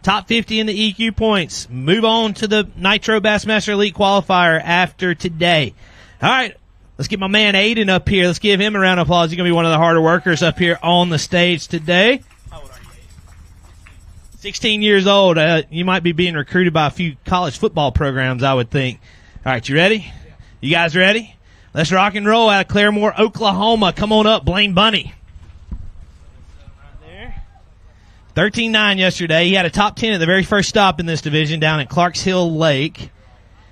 Top 50 in the EQ points. Move on to the Nitro Bassmaster Elite Qualifier after today. All right, let's get my man Hayden up here. Let's give him a round of applause. He's going to be one of the harder workers up here on the stage today. How old are you, Hayden? 16 years old. You might be being recruited by a few college football programs, I would think. All right, you ready? Yeah. You guys ready? Let's rock and roll out of Claremore, Oklahoma. Come on up, Blaine Bunny. 13-9 yesterday. He had a top 10 at the very first stop in this division down at Clarks Hill Lake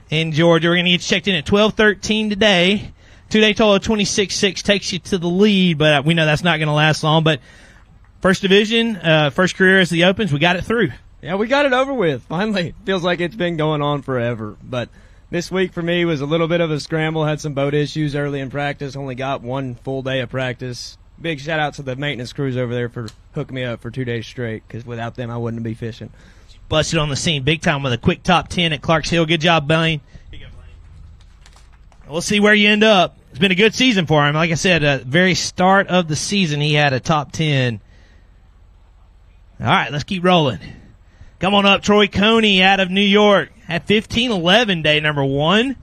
in Georgia. We're going to get checked in at 12-13 today. 2-day total of 26-6 takes you to the lead, but we know that's not going to last long. But first division, first career as the Opens, we got it through. Yeah, we got it over with. Finally. Feels like it's been going on forever. But this week for me was a little bit of a scramble. Had some boat issues early in practice. Only got one full day of practice. Big shout out to the maintenance crews over there for hooking me up for 2 days straight, because without them I wouldn't be fishing. Busted on the scene big time with a quick top 10 at Clarks Hill. Good job, Blaine. We'll see where you end up. It's been a good season for him. Like I said, at the very start of the season, he had a top 10. All right, let's keep rolling. Come on up, Troy Coney out of New York. Had 15-11 day number 1.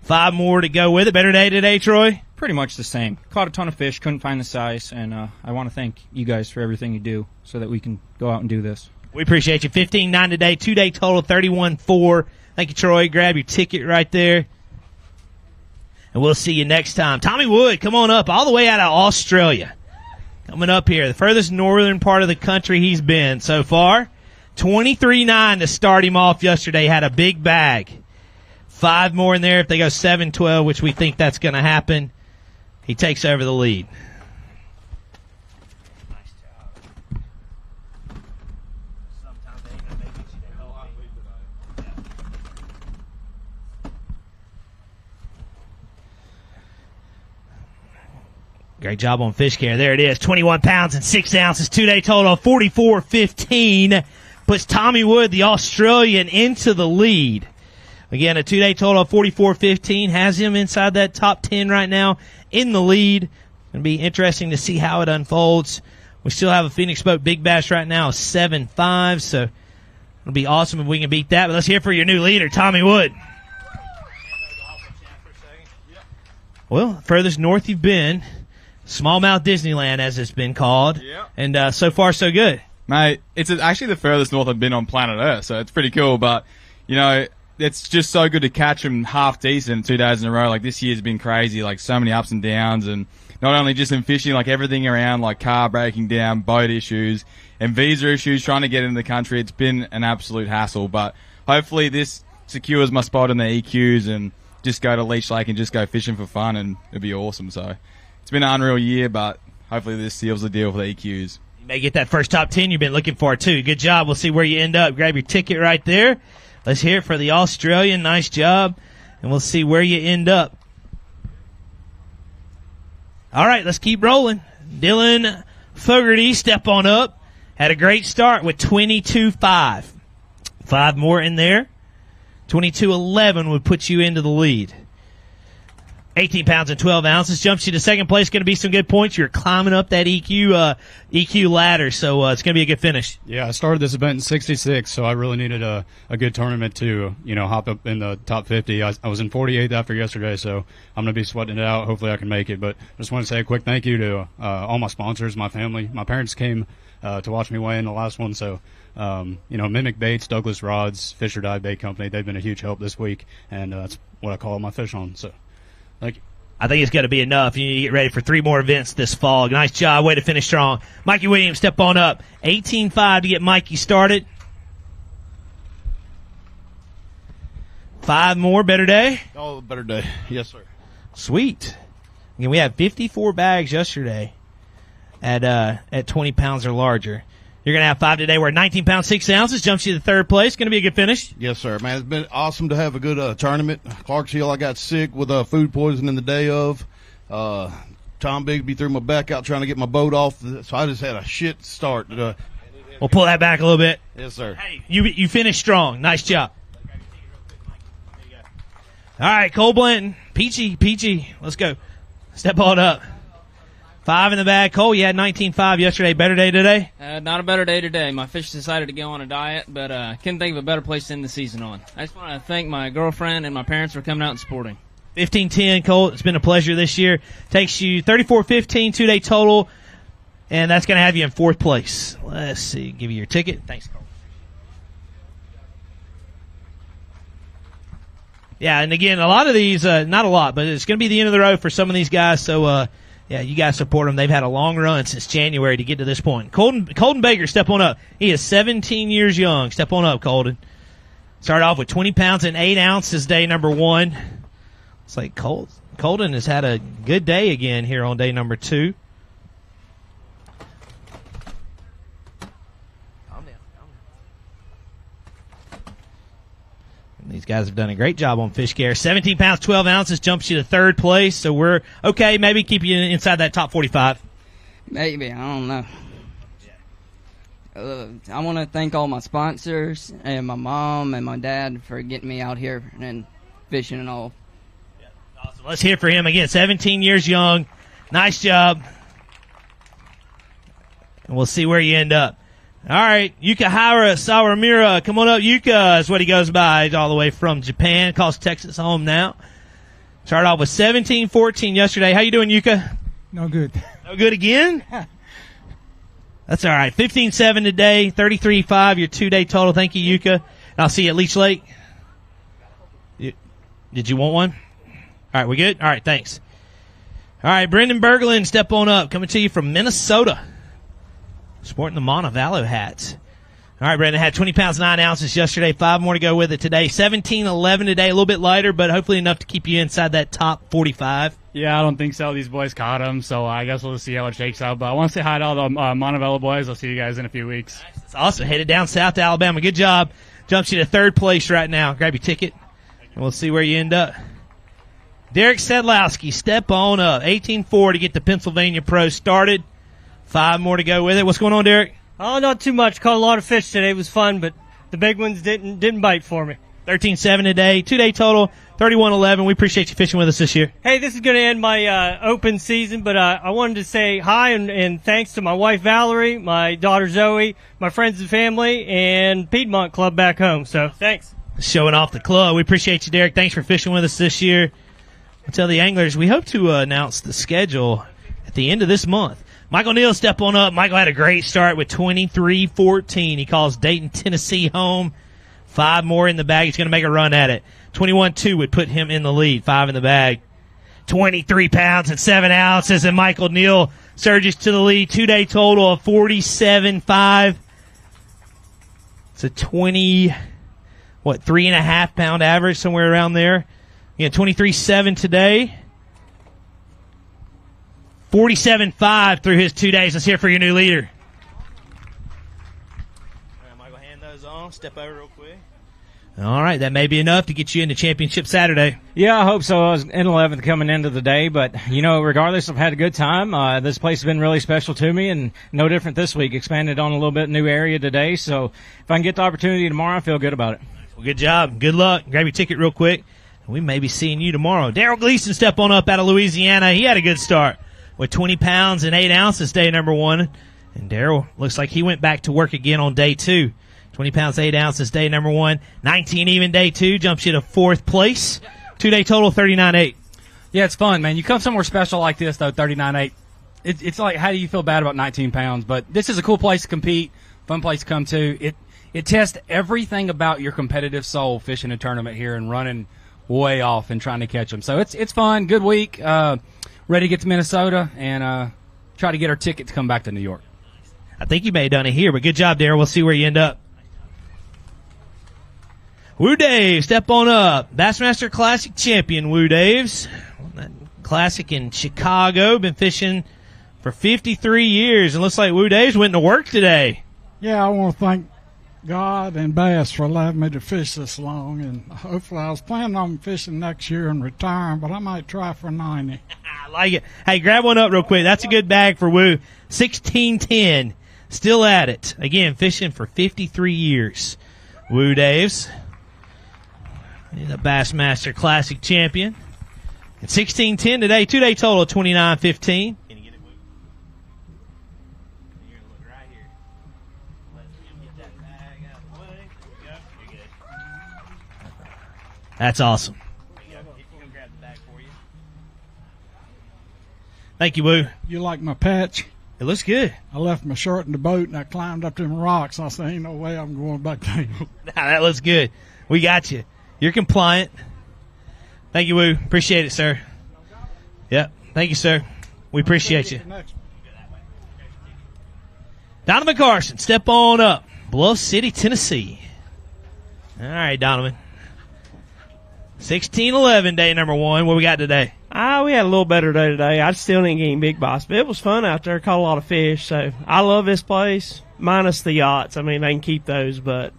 5 more to go with it. Better day today, Troy? Pretty much the same. Caught a ton of fish, couldn't find the size, and I want to thank you guys for everything you do so that we can go out and do this. We appreciate you. 15-9 today, 2-day total, 31-4. Thank you, Troy. Grab your ticket right there. And we'll see you next time. Tommy Wood, come on up, all the way out of Australia. Coming up here, the furthest northern part of the country he's been so far. 23-9 to start him off yesterday. Had a big bag. 5 more in there if they go 7-12, which we think that's going to happen. He takes over the lead. Nice job. Sometimes they ain't gonna make it to their whole thing. Great job on fish care. There it is. 21 pounds and 6 ounces. 2-day total of 44-15. Puts Tommy Wood, the Australian, into the lead. Again, a 2-day total of 44-15 has him inside that top 10 right now in the lead. Going to be interesting to see how it unfolds. We still have a Phoenix Boat Big Bass right now of 7-5, so it'll be awesome if we can beat that. But let's hear for your new leader, Tommy Wood. Well, furthest north you've been, Smallmouth Disneyland, as it's been called. Yeah. And so far, so good. Mate, it's actually the furthest north I've been on planet Earth, so it's pretty cool. But, you know, it's just so good to catch them half decent 2 days in a row. Like, this year's been crazy, like, so many ups and downs, and not only just in fishing, like, everything around, like, car breaking down, boat issues, and visa issues, trying to get into the country. It's been an absolute hassle, but hopefully this secures my spot in the EQs and just go to Leech Lake and just go fishing for fun, and it'll be awesome. So it's been an unreal year, but hopefully this seals the deal for the EQs. You may get that first top 10 you've been looking for, too. Good job. We'll see where you end up. Grab your ticket right there. Let's hear it for the Australian. Nice job. And we'll see where you end up. All right, let's keep rolling. Dylan Fogarty, step on up. Had a great start with 22-5. 5 more in there. 22-11 would put you into the lead. 18 pounds and 12 ounces. Jumps you to second place. Going to be some good points. You're climbing up that EQ ladder, so it's going to be a good finish. Yeah, I started this event in 66, so I really needed a good tournament to, hop up in the top 50. I was in 48th after yesterday, so I'm going to be sweating it out. Hopefully I can make it. But I just want to say a quick thank you to all my sponsors, my family. My parents came to watch me weigh in the last one, so Mimic Baits, Douglas Rods, Fisher Dive Bait Company, they've been a huge help this week, and that's what I call my fish on. So, thank you. I think it's going to be enough. You need to get ready for 3 more events this fall. Nice job. Way to finish strong. Mikey Williams, step on up. 18-5 to get Mikey started. 5 more. Better day? Oh, better day. Yes, sir. Sweet. Again, we had 54 bags yesterday at 20 pounds or larger. You're going to have 5 today. We're at 19 pounds, 6 ounces. Jumps you to third place. Going to be a good finish. Yes, sir. Man, it's been awesome to have a good tournament. Clarks Hill, I got sick with food poisoning the day of. Tom Bigsby threw my back out trying to get my boat off, so I just had a shit start. We'll pull that back a little bit. Yes, sir. Hey, you finished strong. Nice job. All right, Cole Blanton. Peachy. Let's go. Step on up. 5 in the bag. Cole, you had 19.5 yesterday. Better day today? Not a better day today. My fish decided to go on a diet, but couldn't think of a better place to end the season on. I just want to thank my girlfriend and my parents for coming out and supporting. 15-10, Cole. It's been a pleasure this year. Takes you 34-15, 2-day total, and that's going to have you in 4th place. Let's see. Give you your ticket. Thanks, Cole. Yeah, and again, a lot of these, not a lot, but it's going to be the end of the road for some of these guys, so yeah, you guys support them. They've had a long run since January to get to this point. Colton Baker, step on up. He is 17 years young. Step on up, Colton. Started off with 20 pounds and 8 ounces day number 1. It's like Colton has had a good day again here on day number 2. Calm down. These guys have done a great job on fish care. 17 pounds, 12 ounces jumps you to 3rd place. So we're okay. Maybe keep you inside that top 45. Maybe. I don't know. I want to thank all my sponsors and my mom and my dad for getting me out here and fishing and all. Yeah, awesome. Let's hear for him again. 17 years young. Nice job. And we'll see where you end up. All right, Yukihara Sawamura. Come on up, Yuka is what he goes by. He's all the way from Japan. Calls Texas home now. Started off with 17-14 yesterday. How you doing, Yuka? No good. No good again? That's all right. 15-7 today, 33.5, your 2-day total. Thank you, Yuka. And I'll see you at Leech Lake. Did you want one? All right, we good? All right, thanks. All right, Brendan Berglund, step on up. Coming to you from Minnesota. Sporting the Montevallo hats. All right, Brendan had 20 pounds, 9 ounces yesterday. 5 more to go with it today. 17-11 today, a little bit lighter, but hopefully enough to keep you inside that top 45. Yeah, I don't think so. These boys caught them, so I guess we'll see how it shakes out. But I want to say hi to all the Montevallo boys. I'll see you guys in a few weeks. Nice. That's awesome. Headed down south to Alabama. Good job. Jumps you to 3rd place right now. Grab your ticket, and we'll see where you end up. Derek Sedlowski, step on up. 18-4 to get the Pennsylvania Pro started. 5 more to go with it. What's going on, Derek? Oh, not too much. Caught a lot of fish today. It was fun, but the big ones didn't bite for me. 13-7 today. 2-day total. 31-11. We appreciate you fishing with us this year. Hey, this is going to end my open season, but I wanted to say hi and thanks to my wife Valerie, my daughter Zoe, my friends and family, and Piedmont Club back home. So thanks. Showing off the club. We appreciate you, Derek. Thanks for fishing with us this year. I'll tell the anglers we hope to announce the schedule at the end of this month. Michael Neal, step on up. Michael had a great start with 23-14. He calls Dayton, Tennessee home. 5 more in the bag. He's going to make a run at it. 21-2 would put him in the lead. 5 in the bag. 23 pounds and 7 ounces, and Michael Neal surges to the lead. 2-day total of 47.5. It's a 3.5 pound average, somewhere around there. Again, 23.7 today. 47.5 through his 2 days. Let's hear for your new leader. All right, Michael, hand those on. Step over real quick. All right, that may be enough to get you into championship Saturday. Yeah, I hope so. I was in 11th coming into the day, but, regardless, I've had a good time. This place has been really special to me, and no different this week. Expanded on a little bit new area today, so if I can get the opportunity tomorrow, I feel good about it. Well, good job. Good luck. Grab your ticket real quick. We may be seeing you tomorrow. Daryl Gleason, step on up out of Louisiana. He had a good start with 20 pounds and 8 ounces day number 1. And Daryl looks like he went back to work again on day 2. 20 pounds, 8 ounces day number 1. 19 even day 2 jumps you to 4th place. 2-day total 39.8. Yeah, it's fun, man. You come somewhere special like this, though, 39.8. It's like, how do you feel bad about 19 pounds? But this is a cool place to compete, fun place to come to. It tests everything about your competitive soul fishing a tournament here and running way off and trying to catch them. So it's fun, good week. Ready to get to Minnesota and try to get our ticket to come back to New York. I think you may have done it here, but good job, Daryl. We'll see where you end up. Woo Dave, step on up. Bassmaster Classic champion, Woo Daves. That classic in Chicago. Been fishing for 53 years, and looks like Woo Daves went to work today. Yeah, I want to thank God and Bass for allowing me to fish this long, and hopefully I was planning on fishing next year and retiring, but I might try for 90. I like it. Hey, grab one up real quick. That's a good bag for Woo. 16-10. Still at it. Again, fishing for 53 years. Woo Daves. He's a Bassmaster Classic champion. And 16-10 today. 2-day total of 29-15. Can you get it, Woo? That's awesome. Thank you, Woo. You like my patch? It looks good. I left my shirt in the boat and I climbed up them rocks. I said, ain't no way I'm going back there. Nah, that looks good. We got you. You're compliant. Thank you, Woo. Appreciate it, sir. Yep. Thank you, sir. We appreciate you. Donovan Carson, step on up. Bluff City, Tennessee. All right, Donovan. 16-11, day number 1. What we got today? We had a little better day today. I still didn't get any big bites, but it was fun out there. Caught a lot of fish, so I love this place, minus the yachts. I mean, they can keep those, but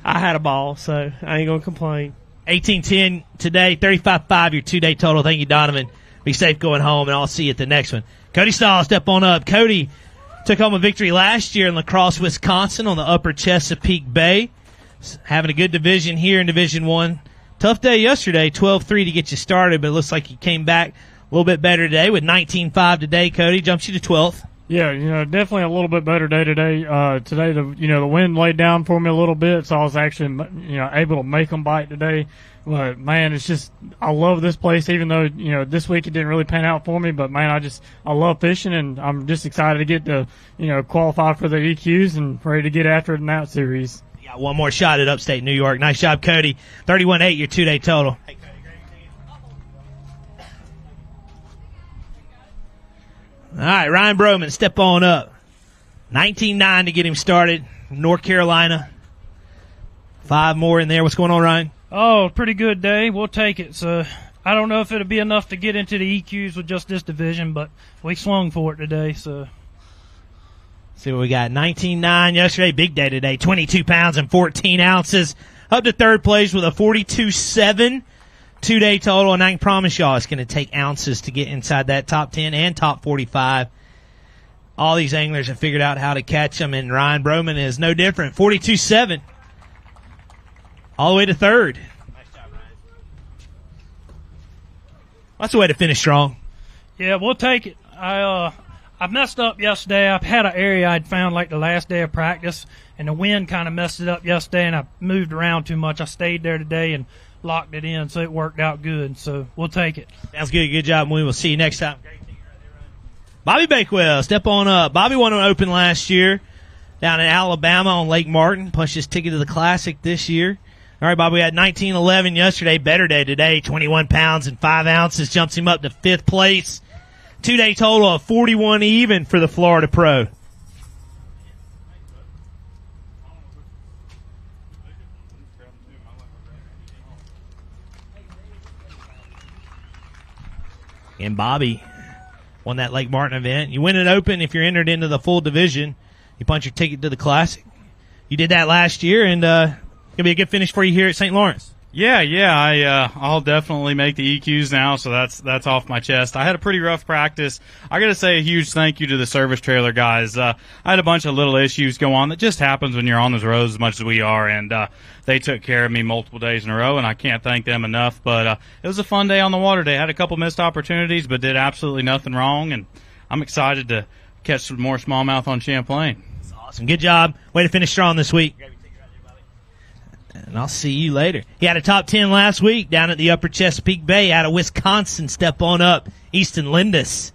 I had a ball, so I ain't going to complain. 18-10 today, 35-5 your 2-day total. Thank you, Donovan. Be safe going home, and I'll see you at the next one. Cody Stahl, step on up. Cody took home a victory last year in La Crosse, Wisconsin on the upper Chesapeake Bay. Having a good division here in Division 1. Tough day yesterday, 12-3 to get you started, but it looks like you came back a little bit better today with 19-5 today. Cody jumps you to 12th. Yeah, definitely a little bit better day today. Today, the wind laid down for me a little bit, so I was actually, able to make them bite today. But man, it's just, I love this place, even though, this week it didn't really pan out for me. But man, I love fishing, and I'm just excited to get to, qualify for the EQs and ready to get after it in that series. You got one more shot at upstate New York. Nice job, Cody. 31-8 your 2-day total. All right, Ryan Broman, step on up. 19-9 to get him started. North Carolina. 5 more in there. What's going on, Ryan? Oh, pretty good day. We'll take it. So I don't know if it'll be enough to get into the EQs with just this division, but we swung for it today. So see what we got. 19-9 yesterday. Big day today. 22 pounds and 14 ounces. Up to third place with a 42-7 2-day total. And I can promise y'all it's going to take ounces to get inside that top 10 and top 45. All these anglers have figured out how to catch them, and Ryan Broman is no different. 42-7. All the way to third. Nice job, Ryan. That's a way to finish strong. Yeah, we'll take it. I messed up yesterday. I had an area I'd found like the last day of practice, and the wind kind of messed it up yesterday, and I moved around too much. I stayed there today and locked it in, so it worked out good. So we'll take it. Sounds good. Good job, and we will see you next time. Bobby Bakewell, step on up. Bobby won an Open last year down in Alabama on Lake Martin. Punched his ticket to the Classic this year. All right, Bobby, we had 19-11 yesterday. Better day today. 21 pounds and 5 ounces. Jumps him up to 5th place. 2-day total of 41 even for the Florida Pro. And Bobby won that Lake Martin event. You win an Open if you're entered into the full division. You punch your ticket to the Classic. You did that last year, and going to be a good finish for you here at St. Lawrence. Yeah, I'll definitely make the EQs now, so that's off my chest. I had a pretty rough practice. I got to say a huge thank you to the service trailer guys. I had a bunch of little issues go on that just happens when you're on those roads as much as we are, and they took care of me multiple days in a row, and I can't thank them enough. But it was a fun day on the water day. I had a couple missed opportunities, but did absolutely nothing wrong, and I'm excited to catch some more smallmouth on Champlain. That's awesome. Good job. Way to finish strong this week. And I'll see you later. He had a top 10 last week down at the upper Chesapeake Bay out of Wisconsin. Step on up, Easton Lindus.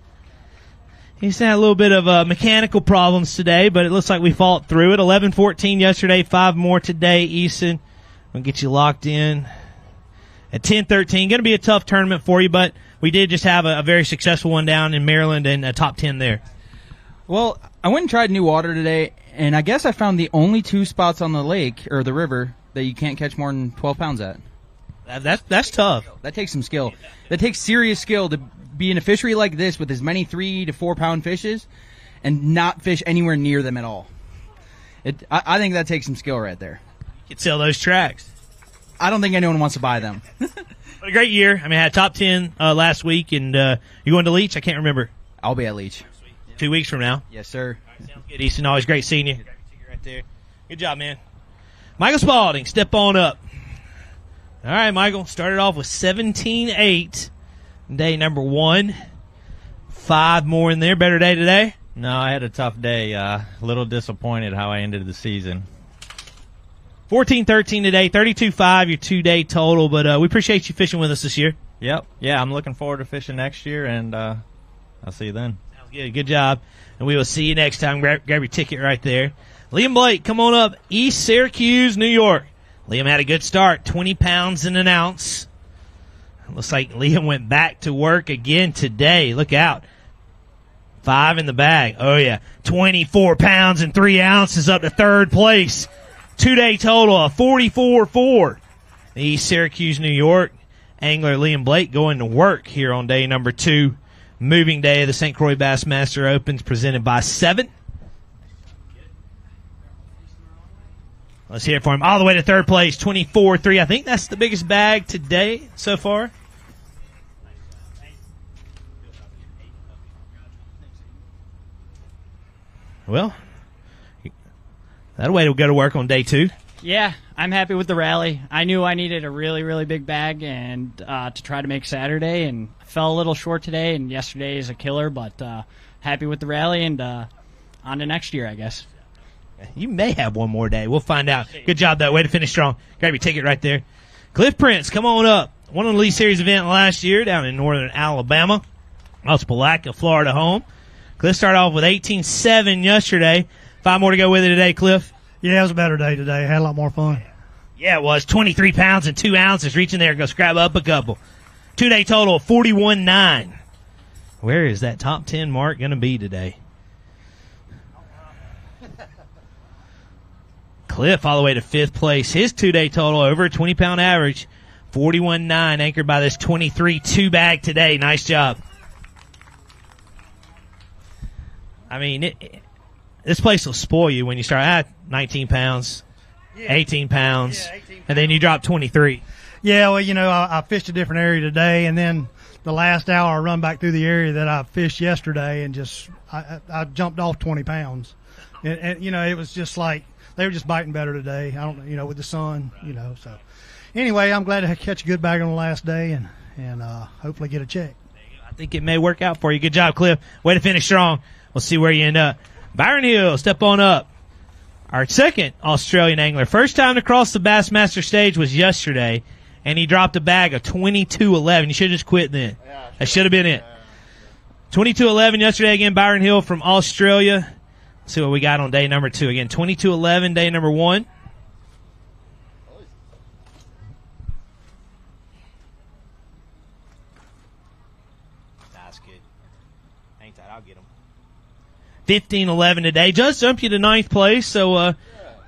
He's had a little bit of mechanical problems today, but it looks like we fought through it. 11-14 yesterday, 5 more today, Easton. We'll get you locked in at 10-13. Going to be a tough tournament for you, but we did just have a very successful one down in Maryland and a top 10 there. Well, I went and tried new water today, and I guess I found the only 2 spots on the lake, or the river, that you can't catch more than 12 pounds at. That's tough. That takes some skill. That takes serious skill to be in a fishery like this with as many 3 to 4 pound fishes and not fish anywhere near them at all. I think that takes some skill right there. You could sell those tracks. I don't think anyone wants to buy them. What a great year. I mean, I had top 10 last week, and you going to Leach? I can't remember. I'll be at Leach. 2 weeks from now. Yes, sir. Right, sounds good, Easton. Always great seeing you. Right there. Good job, man. Michael Spalding, step on up. All right, Michael. Started off with 17-8. Day number 1. 5 more in there. Better day today? No, I had a tough day. A little disappointed how I ended the season. 14-13 today, 32.5 your 2-day total. But we appreciate you fishing with us this year. Yep. Yeah, I'm looking forward to fishing next year, and I'll see you then. Sounds good. Good job. And we will see you next time. Grab your ticket right there. Liam Blake, come on up. East Syracuse, New York. Liam had a good start, 20 pounds and an ounce. Looks like Liam went back to work again today. Look out. 5 in the bag. Oh, yeah. 24 pounds and 3 ounces up to third place. 2-day total of 44.4. East Syracuse, New York. Angler Liam Blake going to work here on day number 2. Moving day of the St. Croix Bassmaster Opens presented by Seviin. Let's hear it for him. All the way to third place, 24.3. I think that's the biggest bag today so far. Well, that way to go to work on day 2. Yeah, I'm happy with the rally. I knew I needed a really, really big bag and to try to make Saturday, and fell a little short today, and yesterday is a killer, but happy with the rally, and on to next year, I guess. You may have one more day. We'll find out. Good job, though. Way to finish strong. Grab your ticket right there. Cliff Prince, come on up. Won an Elite Series event last year down in northern Alabama. That's Palatka, Florida home. Cliff started off with 18.7 yesterday. 5 more to go with it today, Cliff. Yeah, it was a better day today. I had a lot more fun. Yeah, it was. 23 pounds and 2 ounces. Reaching there, go scrap up a couple. 2-day total of 41.9. Where is that top 10 mark going to be today? Cliff all the way to 5th place. His 2-day total over a 20-pound average. 41.9, anchored by this 23 bag today. Nice job. I mean, this place will spoil you when you start at 19 pounds, 18 pounds, and then you drop 23. Yeah, well, you know, I fished a different area today, and then the last hour I run back through the area that I fished yesterday, and just I jumped off 20 pounds. And, you know, it was just like they were just biting better today. I don't, you know, with the sun, you know. So anyway, I'm glad to catch a good bag on the last day and hopefully get a check. I think it may work out for you. Good job, Cliff. Way to finish strong. We'll see where you end up. Byron Hill, step on up. Our second Australian angler. First time to cross the Bassmaster stage was yesterday, and he dropped a bag of 22.11. You should have just quit then. That should have been it. 22.11 yesterday again. Byron Hill from Australia. Let's see what we got on day number 2. Again, 22.11, day number 1. That's good. Ain't that? I'll get him. 15.11 today. Just jumped you to 9th place, so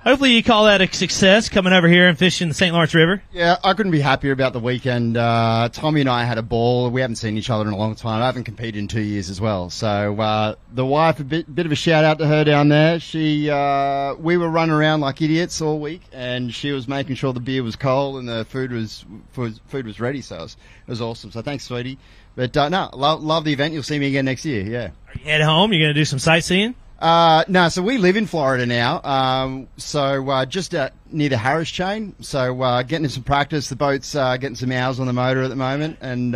hopefully you call that a success coming over here and fishing the St. Lawrence River. Yeah, I couldn't be happier about the weekend. Tommy and I had a ball. We haven't seen each other in a long time. I haven't competed in 2 years as well. So the wife, a bit of a shout out to her down there. She, we were running around like idiots all week, and she was making sure the beer was cold and the food was ready. So it was awesome. So thanks, sweetie. But no, love the event. You'll see me again next year. Yeah. Are you heading home? You're going to do some sightseeing? No, so we live in Florida now. Just near the Harris chain. So getting some practice. The boat's getting some hours on the motor at the moment, and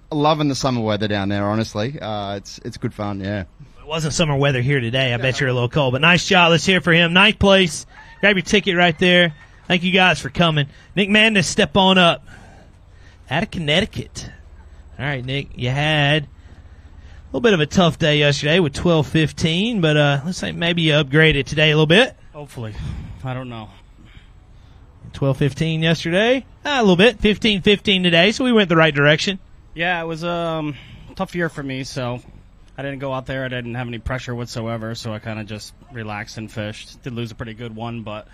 loving the summer weather down there. Honestly, it's good fun. Yeah. It wasn't summer weather here today. I bet you're a little cold, but nice job. Let's hear it for him. 9th place. Grab your ticket right there. Thank you guys for coming. Nick Madness, step on up. Out of Connecticut. All right, Nick, you had a little bit of a tough day yesterday with 12.15, but let's say maybe you upgraded today a little bit. Hopefully. I don't know. 12.15 yesterday. A little bit. 15.15 today, so we went the right direction. Yeah, it was a tough year for me, so I didn't go out there. I didn't have any pressure whatsoever, so I kind of just relaxed and fished. Did lose a pretty good one, but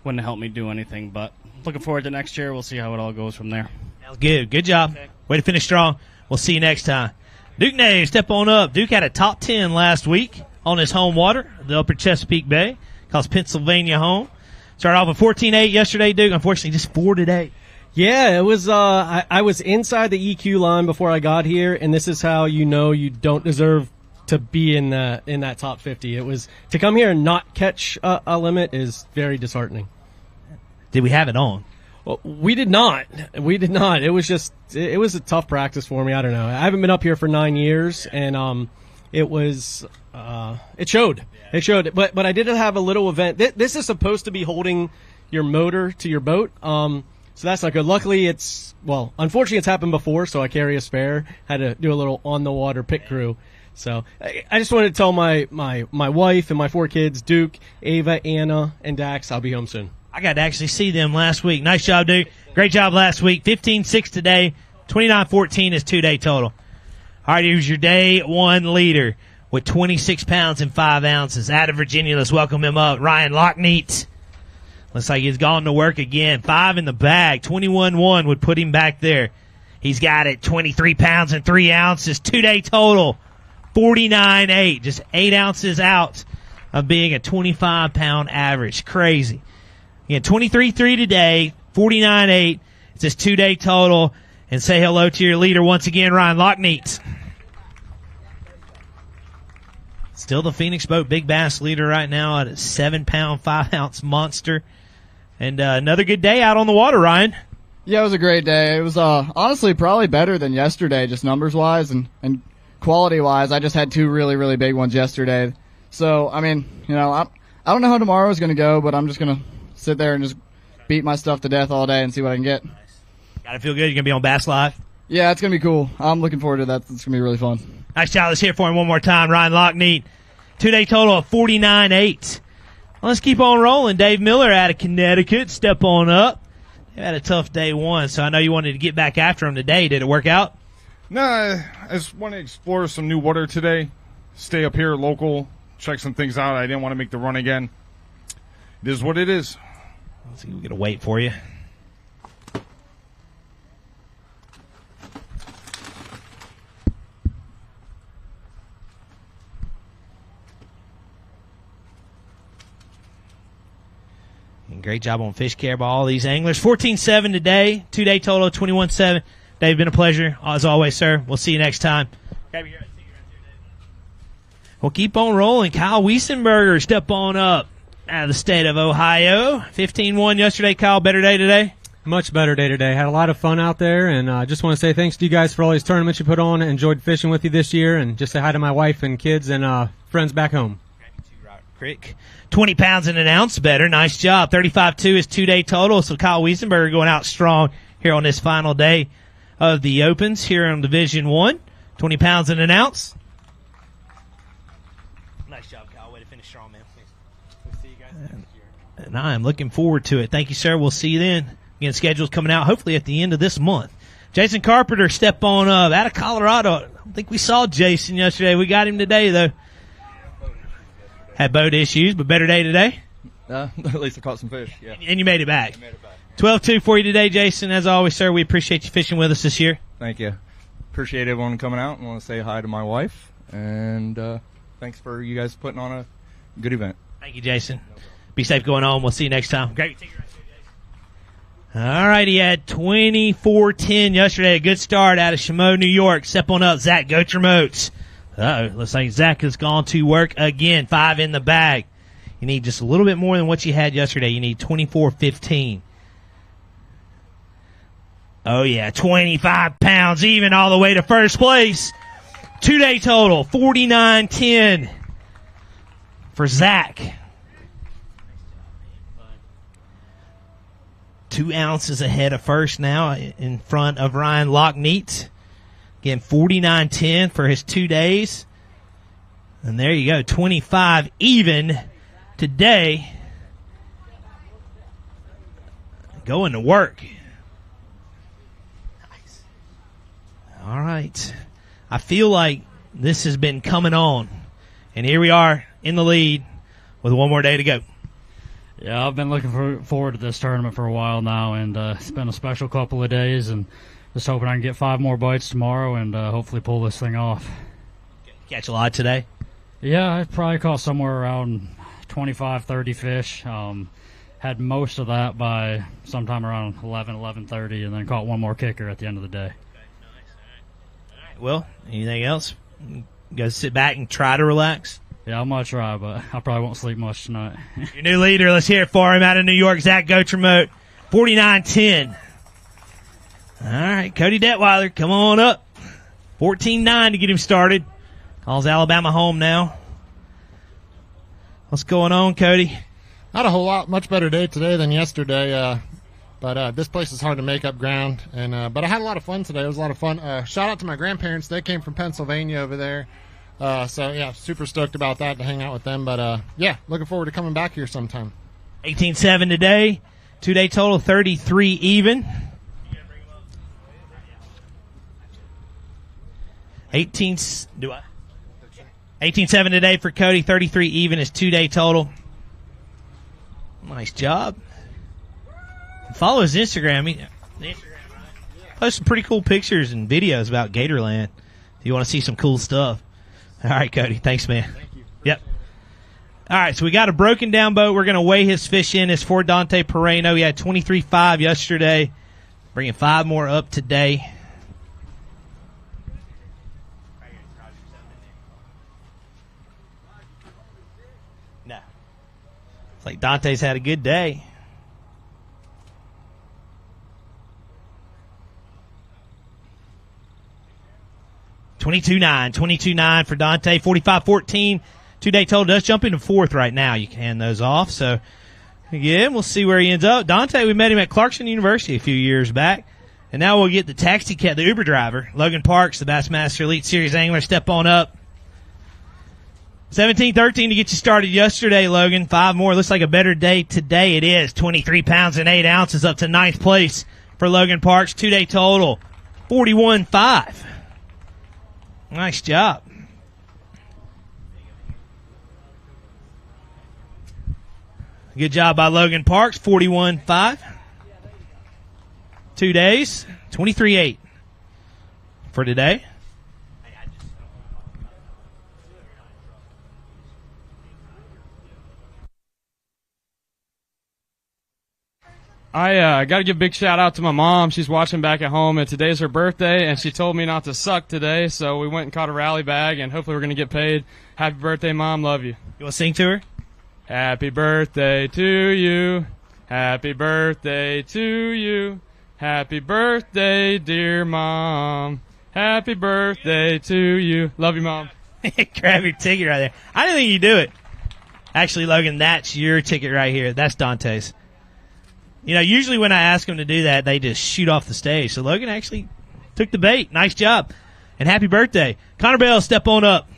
wouldn't help me do anything. But looking forward to next year. We'll see how it all goes from there. Sounds good. Good job. Okay. Way to finish strong. We'll see you next time. Duke Nave, step on up. Duke had a top 10 last week on his home water, the upper Chesapeake Bay. Calls Pennsylvania home. Started off with 14.8 yesterday, Duke. Unfortunately, just 4 today. Yeah, it was. I was inside the EQ line before I got here, and this is how you know you don't deserve to be in that top 50. It was to come here and not catch a limit is very disheartening. Did we have it on? Well, we did not. We did not. It was just. It was a tough practice for me. I don't know. I haven't been up here for 9 years, and it was. It showed. It showed. But I did have a little event. This is supposed to be holding your motor to your boat. So that's not good. Luckily, unfortunately, it's happened before, so I carry a spare. Had to do a little on-the-water pit crew. So I just wanted to tell my wife and my 4 kids, Duke, Ava, Anna, and Dax, I'll be home soon. I got to actually see them last week. Nice job, Duke. Great job last week. 15-6 today. 29-14 is 2-day total. All right, here's your day 1 leader with 26 pounds and 5 ounces. Out of Virginia, let's welcome him up. Ryan Lochneets. Looks like he's gone to work again. 5 in the bag. 21-1 would put him back there. He's got it. 23 pounds and 3 ounces. 2-day total. 49.8. Just 8 ounces out of being a 25-pound average. Crazy. Again, 23.3 today. 49.8. It's his 2-day total. And say hello to your leader once again, Ryan Lochneets. Still the Phoenix Boat Big Bass leader right now at a 7-pound, 5-ounce monster. And another good day out on the water, Ryan. Yeah, it was a great day. It was honestly probably better than yesterday, just numbers-wise and quality-wise. I just had 2 really, really big ones yesterday. So, I mean, I don't know how tomorrow is going to go, but I'm just going to sit there and just beat my stuff to death all day and see what I can get. Got to feel good. You're going to be on Bass Live? Yeah, it's going to be cool. I'm looking forward to that. It's going to be really fun. Nice job. Let's hear it for him one more time. Ryan Lochneet. 2-day total of 49.8. Well, let's keep on rolling. Dave Miller out of Connecticut. Step on up. They had a tough day 1, so I know you wanted to get back after him today. Did it work out? No, I just want to explore some new water today. Stay up here local. Check some things out. I didn't want to make the run again. It is what it is. Let's see. We're going to wait for you. And great job on fish care by all these anglers. 14-7 today. 2-day total, 21-7. Dave, been a pleasure. As always, sir. We'll see you next time. We'll keep on rolling. Kyle Wiesenberger, step on up out of the state of Ohio. 15-1 yesterday. Kyle, better day today? Much better day today. Had a lot of fun out there, and I just want to say thanks to you guys for all these tournaments you put on. Enjoyed fishing with you this year, and just say hi to my wife and kids and friends back home. Crick. 20 pounds and an ounce better. Nice job. 35-2 is 2-day total. So Kyle Wiesenberger going out strong here on this final day of the Opens here on Division 1. 20 pounds and an ounce. Nice job, Kyle. Way to finish strong, man. We'll see you guys next year. And I am looking forward to it. Thank you, sir. We'll see you then. Again, schedule's coming out hopefully at the end of this month. Jason Carpenter, step on up out of Colorado. I don't think we saw Jason yesterday. We got him today, though. Had boat issues, but better day today. At least I caught some fish, yeah. And you made it back. 12-2 for you today, Jason. As always, sir, we appreciate you fishing with us this year. Thank you. Appreciate everyone coming out. I want to say hi to my wife. And thanks for you guys putting on a good event. Thank you, Jason. Be safe going on. We'll see you next time. Great. All right, he had 24-10 yesterday. A good start out of Chameau, New York. Step on up, Zack Goats. Looks like Zach has gone to work again. 5 in the bag. You need just a little bit more than what you had yesterday. You need 24-15. Oh, yeah, 25 pounds even all the way to first place. 2-day total, 49-10 for Zach. 2 ounces ahead of first now in front of Ryan Lochneets. Again, 49-10 for his 2 days. And there you go, 25 even today. Going to work. Nice. All right. I feel like this has been coming on. And here we are in the lead with 1 more day to go. Yeah, I've been looking forward to this tournament for a while now, and it's been a special couple of days, and just hoping I can get 5 more bites tomorrow and hopefully pull this thing off. Catch a lot today? Yeah, I probably caught somewhere around 25, 30 fish. Had most of that by sometime around 11:30, and then caught 1 more kicker at the end of the day. Well, anything else? You guys sit back and try to relax? Yeah, I'm going to try, but I probably won't sleep much tonight. Your new leader, let's hear it for him out of New York, Zack Goutremout, 49-10. All right, Cody Detweiler, come on up. 14-9 to get him started. Calls Alabama home now. What's going on, Cody? Not a whole lot, much better day today than yesterday. But this place is hard to make up ground. And but I had a lot of fun today. It was a lot of fun. Shout out to my grandparents. They came from Pennsylvania over there. So yeah, super stoked about that to hang out with them. But yeah, looking forward to coming back here sometime. 18-7 today. 2-day total 33 even. 18-7 today for Cody. 33 even is 2-day total. Nice job. Follow his Instagram. He posts some pretty cool pictures and videos about Gatorland. If you want to see some cool stuff. All right, Cody. Thanks, man. Thank you. Yep. All right, so we got a broken down boat. We're going to weigh his fish in. It's for Dante Poreno. He had 23.5 yesterday. Bringing 5 more up today. No. It's like Dante's had a good day. $22.9 for Dante. 45-14. 2-day total does jump into 4th right now. You can hand those off. So, again, we'll see where he ends up. Dante, we met him at Clarkson University a few years back. And now we'll get the taxi cab, the Uber driver, Logan Parks, the Bassmaster Elite Series angler. Step on up. 17-13 to get you started yesterday, Logan. 5 more. Looks like a better day today. It is. 23 pounds and 8 ounces up to 9th place for Logan Parks. 2-day total, 41.5. Nice job. Good job by Logan Parks. 41.5. 2 days. 23.8 for today. I got to give a big shout out to my mom. She's watching back at home, and today's her birthday, and she told me not to suck today, so we went and caught a rally bag, and hopefully we're going to get paid. Happy birthday, Mom. Love you. You want to sing to her? Happy birthday to you. Happy birthday to you. Happy birthday, dear Mom. Happy birthday to you. Love you, Mom. Grab your ticket right there. I didn't think you'd do it. Actually, Logan, that's your ticket right here. That's Dante's. You know, usually when I ask them to do that, they just shoot off the stage. So Logan actually took the bait. Nice job. And happy birthday. Connor Bell, step on up.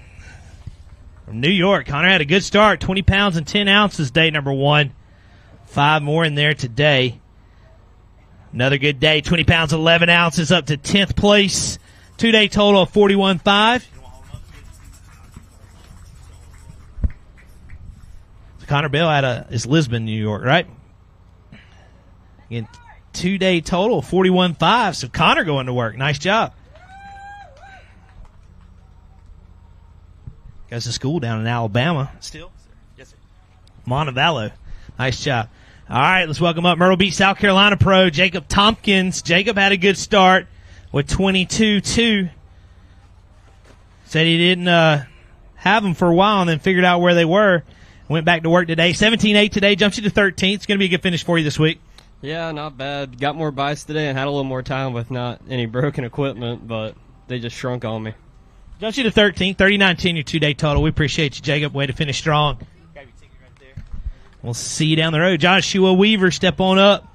From New York. Connor had a good start. 20 pounds and 10 ounces, day number 1. 5 more in there today. Another good day. 20 pounds, 11 ounces, up to 10th place. 2-day total of 41.5. So Connor Bell is Lisbon, New York, right? Again, 2-day total, 41.5. So Connor going to work. Nice job. Goes to school down in Alabama. Still? Yes, sir. Montevallo. Nice job. All right, let's welcome up Myrtle Beach, South Carolina pro, Jacob Tompkins. Jacob had a good start with 22.2. Said he didn't have them for a while and then figured out where they were. Went back to work today. 17.8 today. Jumps you to 13th. It's going to be a good finish for you this week. Yeah, not bad. Got more bites today and had a little more time with not any broken equipment, but they just shrunk on me. Jumps you to 13th, 39.10 your 2-day total. We appreciate you, Jacob. Way to finish strong. Grab your ticket right there. We'll see you down the road. Joshua Weaver, step on up.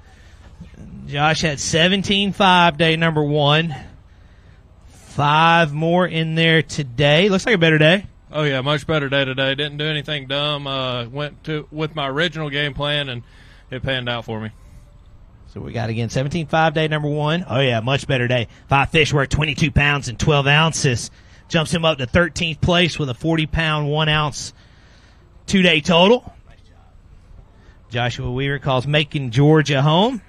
Josh had 17.5 day number 1. 5 more in there today. Looks like a better day. Oh, yeah, much better day today. Didn't do anything dumb. Went with my original game plan, and it panned out for me. So we got, again, 17.5 day number 1. Oh, yeah, much better day. 5 fish worth 22 pounds and 12 ounces. Jumps him up to 13th place with a 40-pound, 1-ounce 2-day total. Nice job. Joshua Weaver calls Macon, Georgia home.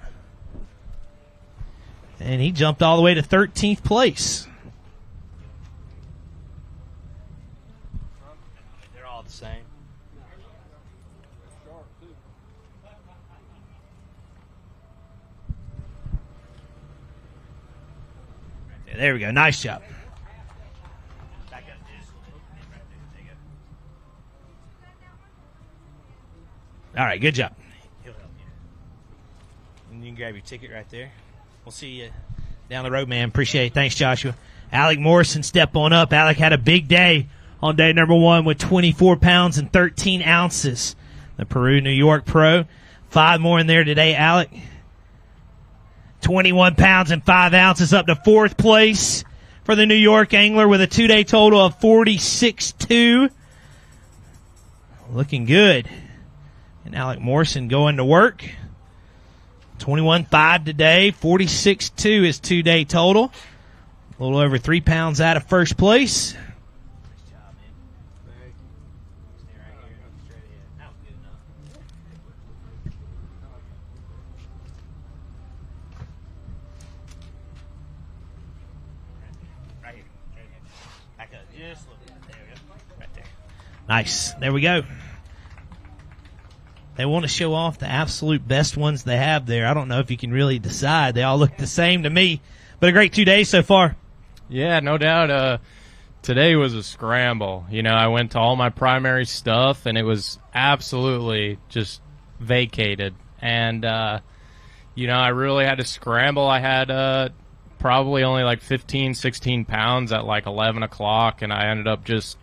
And he jumped all the way to 13th place. They're all the same. There we go. Nice job. All right, good job. He'll help you. And you can grab your ticket right there. We'll see you down the road, man. Appreciate it. Thanks, Joshua. Alec Morrison, step on up. Alec had a big day on day number 1 with 24 pounds and 13 ounces. the Peru, New York Pro. 5 more in there today, Alec. 21 pounds and 5 ounces up to 4th place for the New York angler with a 2-day total of 46.2. Looking good. And Alec Morrison going to work. 21.5 today, 46.2 is 2-day total. A little over 3 pounds out of first place. Nice. There we go. They want to show off the absolute best ones they have there. I don't know if you can really decide. They all look the same to me. But a great 2 days so far. Yeah, no doubt. Today was a scramble. You know, I went to all my primary stuff, and it was absolutely just vacated. And, you know, I really had to scramble. I had probably only like 15, 16 pounds at like 11 o'clock, and I ended up just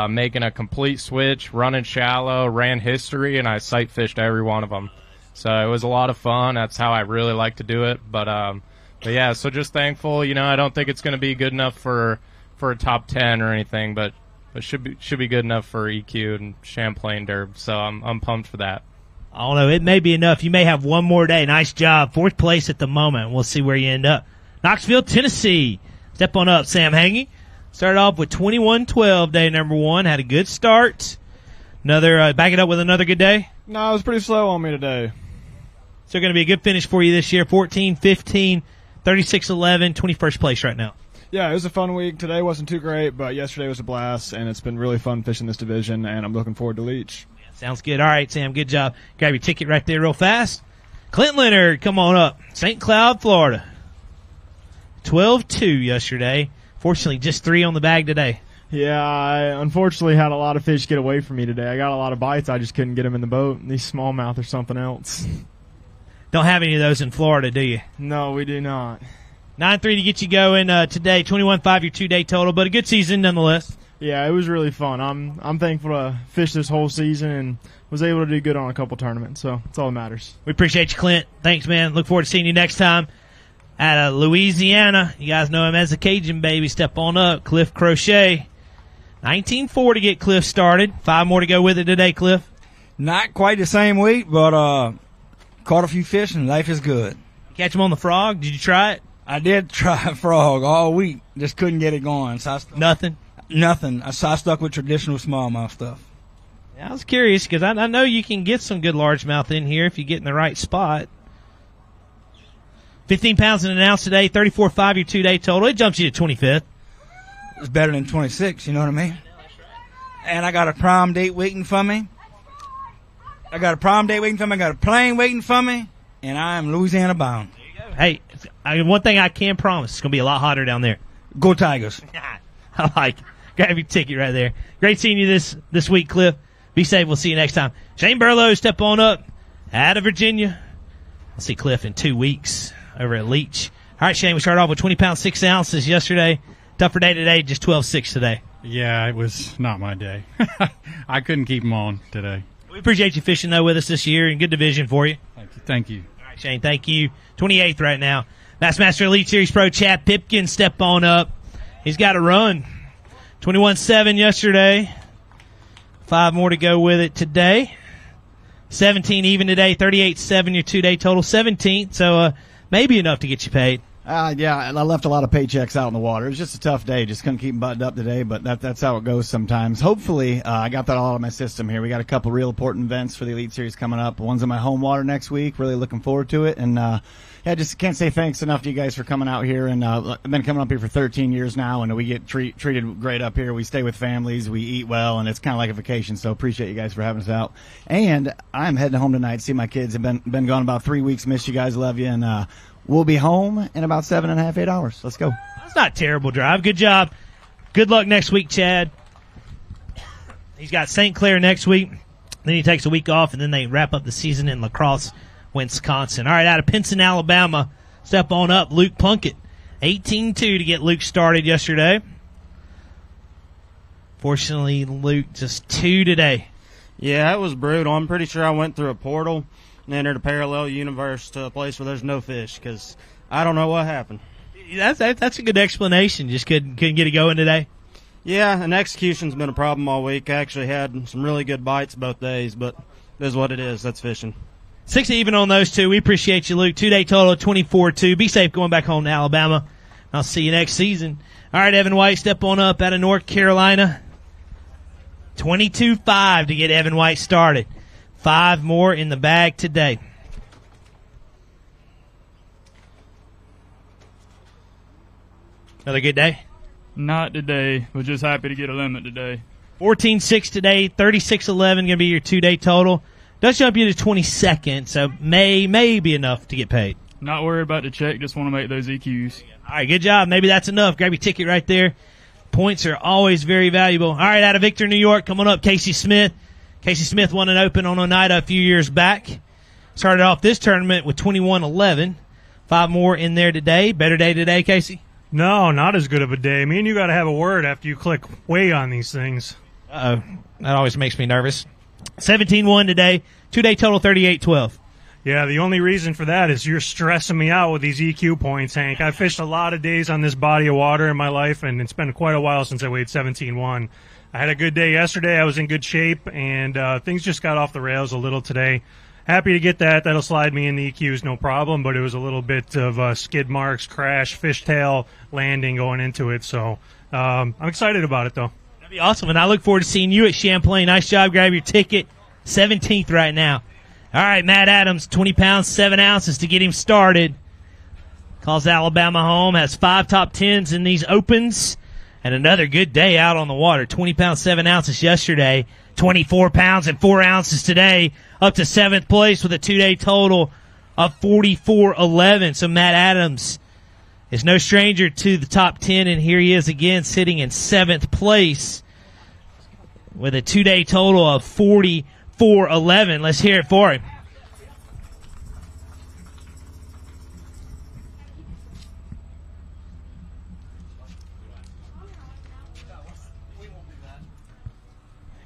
making a complete switch, running shallow, ran history, and I sight fished every one of them. So it was a lot of fun. That's how I really like to do it. But yeah, so just thankful. You know, I don't think it's going to be good enough for a top 10 or anything, but should be good enough for EQ and Champlain Derb. So I'm pumped for that. I don't know. It may be enough. You may have one more day. Nice job. 4th place at the moment. We'll see where you end up. Knoxville, Tennessee. Step on up, Sam Hangy. Started off with 21-12, day number 1. Had a good start. Back it up with another good day. No, it was pretty slow on me today. So going to be a good finish for you this year. 14-15, 36-11, 21st place right now. Yeah, it was a fun week. Today wasn't too great, but yesterday was a blast, and it's been really fun fishing this division, and I'm looking forward to Leech. Yeah, sounds good. All right, Sam, good job. Grab your ticket right there real fast. Clint Leonard, come on up. St. Cloud, Florida. 12-2 yesterday. Fortunately, just 3 on the bag today. Yeah, I unfortunately had a lot of fish get away from me today. I got a lot of bites. I just couldn't get them in the boat. These smallmouth or something else. Don't have any of those in Florida, do you? No, we do not. 9-3 to get you going today. 21-5 your 2-day total, but a good season nonetheless. Yeah, it was really fun. I'm thankful to fish this whole season and was able to do good on a couple tournaments, so that's all that matters. We appreciate you, Clint. Thanks, man. Look forward to seeing you next time. Out of Louisiana, you guys know him as the Cajun baby. Step on up, Cliff Crochet. 19-4 to get Cliff started. 5 more to go with it today, Cliff. Not quite the same week, but caught a few fish and life is good. Catch him on the frog? Did you try it? I did try frog all week. Just couldn't get it going. So Nothing? Nothing. So I stuck with traditional smallmouth stuff. Yeah, I was curious because I know you can get some good largemouth in here if you get in the right spot. 15 pounds and an ounce today, 34.5 your 2-day total. It jumps you to 25th. It's better than 26, you know what I mean? And I got a prom date waiting for me. I got a plane waiting for me, and I am Louisiana bound. Hey, one thing I can promise, it's going to be a lot hotter down there. Go Tigers. I like it. Grab your ticket right there. Great seeing you this week, Cliff. Be safe. We'll see you next time. Shane Burlow, step on up out of Virginia. I'll see Cliff in 2 weeks over at Leech. All right, Shane, we started off with 20 pounds, 6 ounces yesterday. Tougher day today, just 12.6 today. Yeah, it was not my day. I couldn't keep them on today. We appreciate you fishing, though, with us this year, and good division for you. Thank you. All right, Shane, thank you. 28th right now. Bassmaster Elite Series Pro Chad Pipkin, step on up. He's got a run. 21-7 yesterday. 5 more to go with it today. 17 even today. 38-7 your 2-day total. 17th, so maybe enough to get you paid. Yeah, I left a lot of paychecks out in the water. It was just a tough day. Just couldn't keep them buttoned up today, but that's how it goes sometimes. Hopefully, I got that all out of my system here. We got a couple real important events for the Elite Series coming up. One's in my home water next week. Really looking forward to it. And, yeah, just can't say thanks enough to you guys for coming out here. And I've been coming up here for 13 years now, and we get treated great up here. We stay with families. We eat well, and it's kind of like a vacation. So appreciate you guys for having us out. And I'm heading home tonight to see my kids. I've been gone about 3 weeks. Miss you guys. Love you. And we'll be home in about 7.5, 8 hours. Let's go. That's not a terrible drive. Good job. Good luck next week, Chad. He's got St. Clair next week. Then he takes a week off, and then they wrap up the season in La Crosse, Wisconsin. All right, out of Pinson, Alabama, step on up, Luke Plunkett. 18-2 to get Luke started yesterday. Fortunately, Luke just 2 today. Yeah, it was brutal. I'm pretty sure I went through a portal and entered a parallel universe to a place where there's no fish because I don't know what happened. That's a good explanation. Just couldn't get it going today. Yeah, and execution's been a problem all week. I actually had some really good bites both days, but it is what it is. That's fishing. 6 even on those two. We appreciate you, Luke. 2-day total, 24-2. Be safe going back home to Alabama. I'll see you next season. All right, Evan White, step on up out of North Carolina. 22-5 to get Evan White started. 5 more in the bag today. Another good day? Not today, but just happy to get a limit today. 14-6 today, 36-11 going to be your 2-day total. Does jump you to 22nd, so may be enough to get paid. Not worried about the check, just want to make those EQs. All right, good job. Maybe that's enough. Grab your ticket right there. Points are always very valuable. All right, out of Victor, New York, coming up, Casey Smith. Casey Smith won an Open on Oneida a few years back. Started off this tournament with 21-11. 5 more in there today. Better day today, Casey? No, not as good of a day. Me and you got to have a word after you click weigh on these things. Uh-oh. That always makes me nervous. 17-1 today. 2-day total, 38-12. Yeah, the only reason for that is you're stressing me out with these EQ points, Hank. I fished a lot of days on this body of water in my life, and it's been quite a while since I weighed 17-1. I had a good day yesterday. I was in good shape, and things just got off the rails a little today. Happy to get that. That'll slide me in the EQs, no problem, but it was a little bit of skid marks, crash, fishtail landing going into it, so I'm excited about it, though. That'd be awesome, and I look forward to seeing you at Champlain. Nice job. Grab your ticket. 17th right now. All right, Matt Adams, 20 pounds, 7 ounces to get him started. Calls Alabama home, has 5 top 10s in these Opens, and another good day out on the water. 20 pounds, 7 ounces yesterday, 24 pounds and 4 ounces today, up to 7th place with a 2-day total of 44-11. So Matt Adams is no stranger to the top 10, and here he is again sitting in 7th place with a 2-day total of 44-11. Let's hear it for him.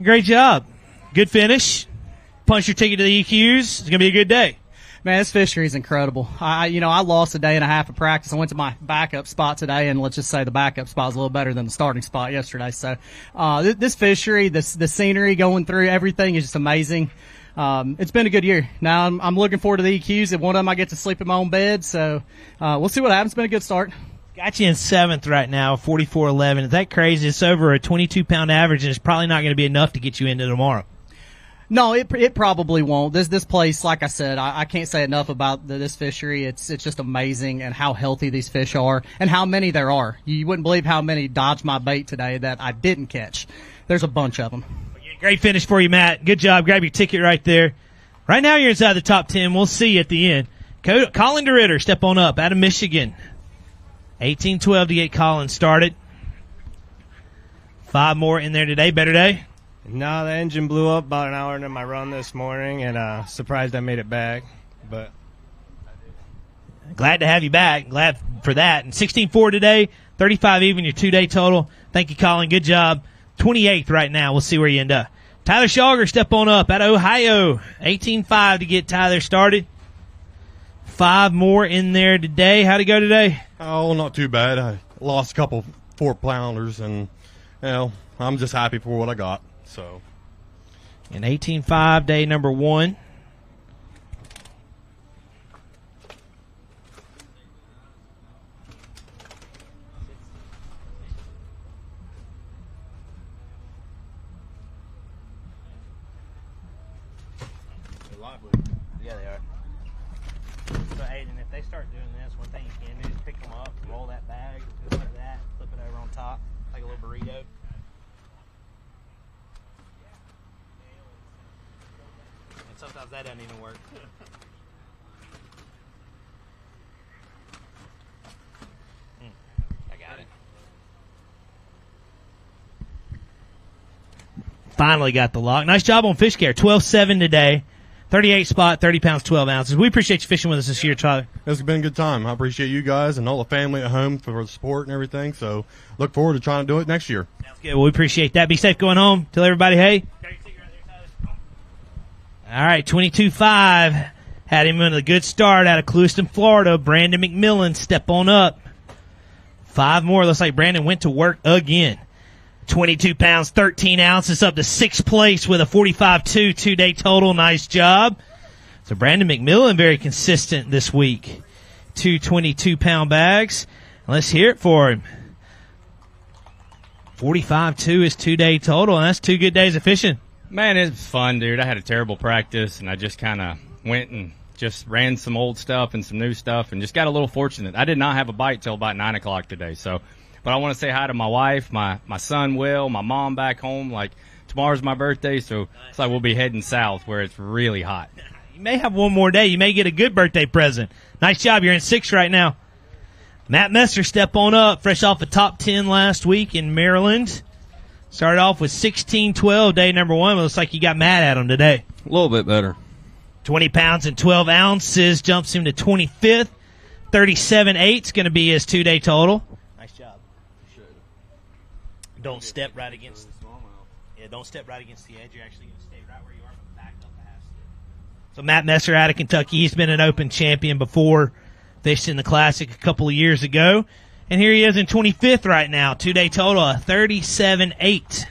Great job. Good finish. Punch your ticket to the EQs. It's going to be a good day. Man, this fishery is incredible. I lost a day and a half of practice. I went to my backup spot today, and let's just say the backup spot was a little better than the starting spot yesterday. So, this fishery, the scenery going through everything is just amazing. It's been a good year. Now I'm looking forward to the EQs. At one of them, I get to sleep in my own bed. So, we'll see what happens. It's been a good start. Got you in 7th right now, 44-11. Is that crazy? It's over a 22-pound average, and it's probably not going to be enough to get you into tomorrow. No, it probably won't. This place, like I said, I can't say enough about this fishery. It's just amazing, and how healthy these fish are and how many there are. You wouldn't believe how many dodged my bait today that I didn't catch. There's a bunch of them. Great finish for you, Matt. Good job. Grab your ticket right there. Right now you're inside the top 10. We'll see you at the end. Colin DeRitter, step on up out of Michigan. 18-12 to get Colin started. 5 more in there today. Better day? No, the engine blew up about an hour into my run this morning, and surprised I made it back. But glad to have you back. Glad for that. And 16-4 today, 35 even, your 2-day total. Thank you, Colin. Good job. 28th right now. We'll see where you end up. Tyler Schauger, step on up out of Ohio. 18-5 to get Tyler started. 5 more in there today. How'd it go today? Oh, not too bad. I lost a couple 4-pounders, and I'm just happy for what I got. So, an 18-5 day number 1. Yeah, they are. So, Hayden, if they start doing this, one thing you can do is pick them up, roll that bag, do like that, flip it over on top, like a little burrito. And sometimes that doesn't even work. I got it. Finally got the lock. Nice job on fish care. 12-7 today. 38 spot, 30 pounds, 12 ounces. We appreciate you fishing with us this year, Tyler. It's been a good time. I appreciate you guys and all the family at home for the support and everything. So look forward to trying to do it next year. Sounds good. Well, we appreciate that. Be safe going home. Tell everybody, hey. All right, 22-5. Had him in a good start out of Clewiston, Florida. Brandon McMillan, step on up. 5 more. Looks like Brandon went to work again. 22 pounds, 13 ounces, up to 6th place with a 45-2 2-day total. Nice job. So Brandon McMillan very consistent this week. 2 22-pound bags. Let's hear it for him. 45-2 is 2-day total, and that's 2 good days of fishing. Man, it was fun, dude. I had a terrible practice, and I just kind of went and just ran some old stuff and some new stuff and just got a little fortunate. I did not have a bite till about 9 o'clock today. So, but I want to say hi to my wife, my son Will, my mom back home. Like, tomorrow's my birthday, so it's like we'll be heading south where it's really hot. You may have one more day. You may get a good birthday present. Nice job. You're in 6th right now. Matt Messer, step on up. Fresh off a top 10 last week in Maryland. Started off with 16-12, day number 1. It looks like you got mad at him today. A little bit better. 20 pounds and 12 ounces jumps him to 25th. 37.8 is going to be his 2-day total. Nice job. Don't step right against. Yeah, don't step right against the edge. You're actually going to stay right where you are, but back up a half step. So Matt Messer out of Kentucky. He's been an Open champion before. Fished in the Classic a couple of years ago. And here he is in 25th right now. 2-day total of 37.8.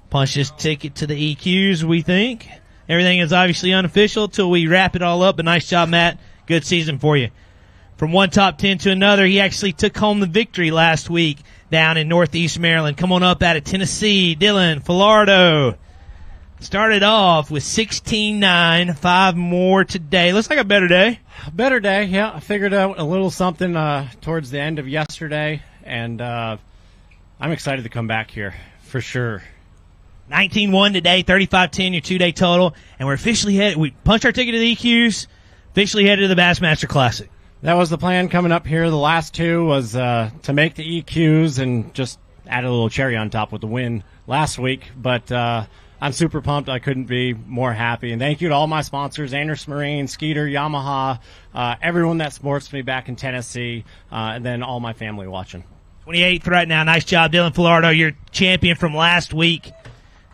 Punch this ticket to the EQs, we think. Everything is obviously unofficial till we wrap it all up. But nice job, Matt. Good season for you. From one top 10 to another, he actually took home the victory last week down in Northeast Maryland. Come on up out of Tennessee. Dylan Fardo started off with 16.9. 5 more today. Looks like a better day. Better day, yeah. I figured out a little something towards the end of yesterday, and I'm excited to come back here for sure. 19-1 today, 35-10 your 2-day total, and we're officially headed. We punched our ticket to the EQs, officially headed to the Bassmaster Classic. That was the plan coming up here. The last 2 was to make the EQs and just add a little cherry on top with the win last week, but I'm super pumped. I couldn't be more happy, and thank you to all my sponsors, Anders Marine, Skeeter, Yamaha, everyone that supports me back in Tennessee, and then all my family watching. 28th right now. Nice job, Dylan Fardo, your champion from last week.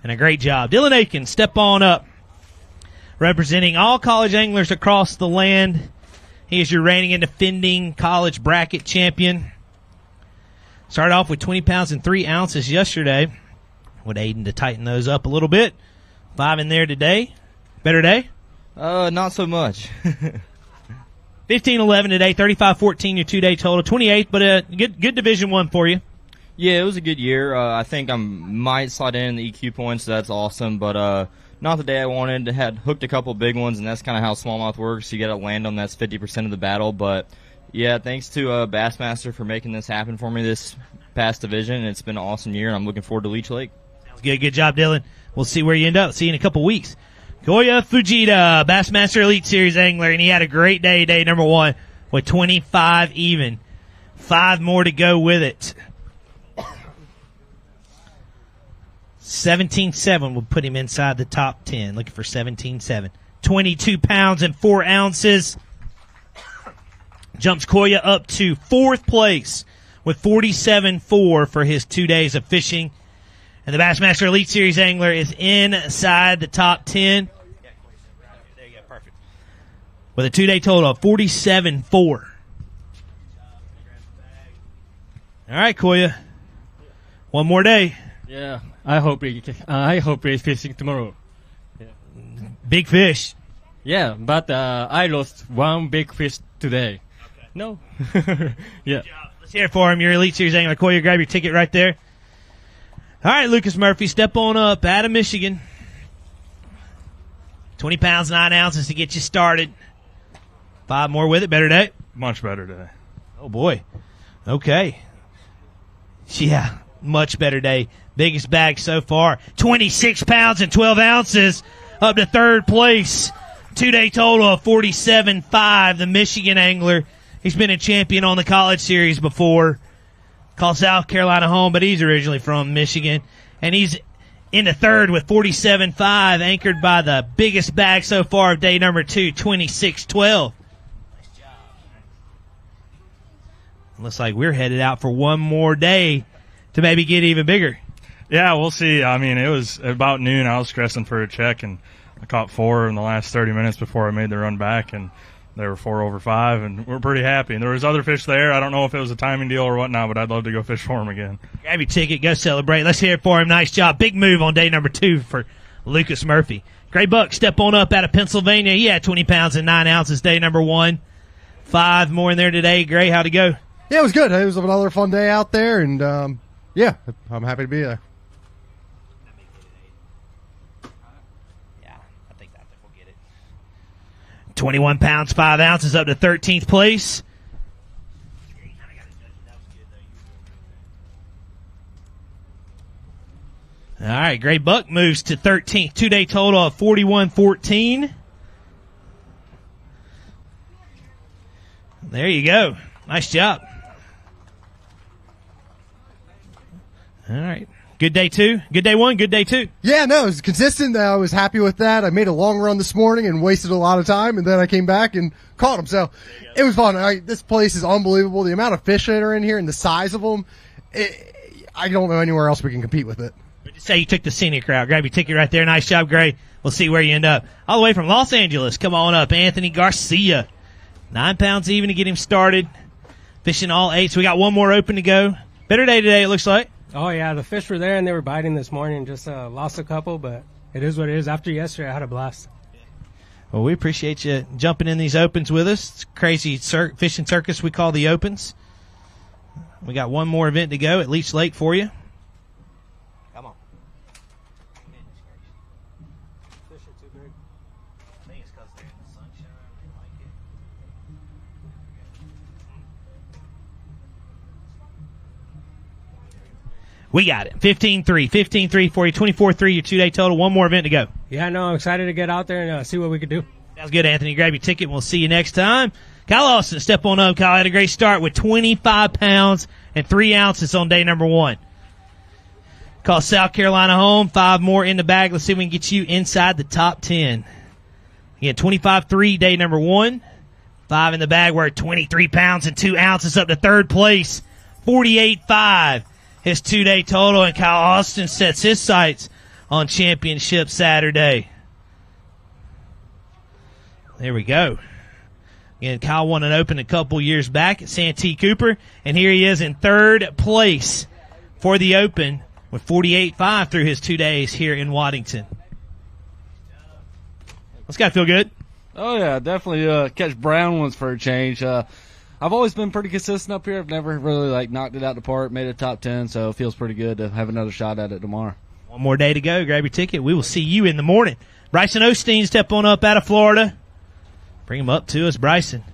And a great job. Dylan Aiken, step on up. Representing all college anglers across the land. He is your reigning and defending college bracket champion. Started off with 20 pounds and 3 ounces yesterday. With Hayden to tighten those up a little bit. 5 in there today. Better day? Not so much. 15-11 today. 35-14 your 2-day total. 28th, but a good Division I for you. Yeah, it was a good year. I think I might slide in the EQ points, so that's awesome. But not the day I wanted. Had hooked a couple big ones, and that's kind of how smallmouth works. You got to land them. That's 50% of the battle. But, yeah, thanks to Bassmaster for making this happen for me this past division. It's been an awesome year, and I'm looking forward to Leech Lake. Sounds good. Good job, Dylan. We'll see where you end up. See you in a couple weeks. Koya Fuja, Bassmaster Elite Series angler, and he had a great day number 1 with 25 even. 5 more to go with it. 17.7 would put him inside the top 10. Looking for 17.7. 22 pounds and 4 ounces. Jumps Koya up to 4th place with 47.4 for his 2 days of fishing. And the Bassmaster Elite Series angler is inside the top 10. There you go, perfect. With a 2-day total of 47.4. All right, Koya. One more day. Yeah, I hope he's fishing tomorrow. Yeah. Big fish. Yeah, but I lost 1 big fish today. Okay. No. Yeah. Let's hear it for him. Your Elite Series angler. Koya, grab your ticket right there. All right, Lucas Murphy, step on up out of Michigan. 20 pounds, 9 ounces to get you started. 5 more with it. Better day? Much better day. Oh, boy. Okay. Yeah, much better day. Biggest bag so far. 26 pounds and 12 ounces up to 3rd place. 2-day total of 47.5. The Michigan angler. He's been a champion on the college series before. Called South Carolina home, but he's originally from Michigan. And he's into 3rd with 47.5, anchored by the biggest bag so far of day number 2, 26.12. Nice job. Looks like we're headed out for one more day to maybe get even bigger. Yeah, we'll see. I mean, it was about noon. I was stressing for a check, and I caught 4 in the last 30 minutes before I made the run back, and they were 4 over 5, and we're pretty happy. And there was other fish there. I don't know if it was a timing deal or whatnot, but I'd love to go fish for them again. Grab your ticket, go celebrate. Let's hear it for him. Nice job. Big move on day number 2 for Lucas Murphy. Gray Buck, step on up out of Pennsylvania. He had 20 pounds and 9 ounces day number 1. 5 more in there today. Gray, how'd it go? Yeah, it was good. It was another fun day out there, and yeah, I'm happy to be there. 21 pounds, 5 ounces up to 13th place. All right, Gray Buck moves to 13th. 2-day total of 41.14. There you go. Nice job. All right. Good day 2. Good day 1. Good day 2. Yeah, no, it was consistent. I was happy with that. I made a long run this morning and wasted a lot of time, and then I came back and caught them. So it was fun. This place is unbelievable. The amount of fish that are in here and the size of them, I don't know anywhere else we can compete with it. Just say you took the scenic route. Grab your ticket right there. Nice job, Gray. We'll see where you end up. All the way from Los Angeles, come on up, Anthony Garcia. 9 pounds even to get him started. Fishing all 8, so we got one more open to go. Better day today, it looks like. Oh, yeah, the fish were there and they were biting this morning. Just lost a couple, but it is what it is. After yesterday, I had a blast. Well, we appreciate you jumping in these opens with us. It's a crazy fishing circus we call the opens. We got one more event to go at Leech Lake for you. Come on. Fish are too big. I think it's because they're in the sunshine. They like it. We got it. 15-3. 15-3 for you. 24-3 your 2-day total. One more event to go. Yeah, no, I'm excited to get out there and see what we could do. Sounds good, Anthony. Grab your ticket and we'll see you next time. Kyle Austin, step on up. Kyle had a great start with 25 pounds and 3 ounces on day number 1. Call South Carolina home. 5 more in the bag. Let's see if we can get you inside the top 10. Again, 25-3 day number 1. 5 in the bag. We're at 23 pounds and 2 ounces up to 3rd place. 48-5. His 2-day total, and Kyle Austin sets his sights on championship Saturday. There we go. Again, Kyle won an open a couple years back at Santee Cooper, and here he is in 3rd place for the open with 48.5 through his 2 days here in Waddington. This guy feel good? Oh, yeah, definitely catch brown ones for a change. I've always been pretty consistent up here. I've never really knocked it out the park, made a top 10, so it feels pretty good to have another shot at it tomorrow. One more day to go. Grab your ticket. We will see you in the morning. Bryson Osteen, step on up out of Florida. Bring him up to us, Bryson.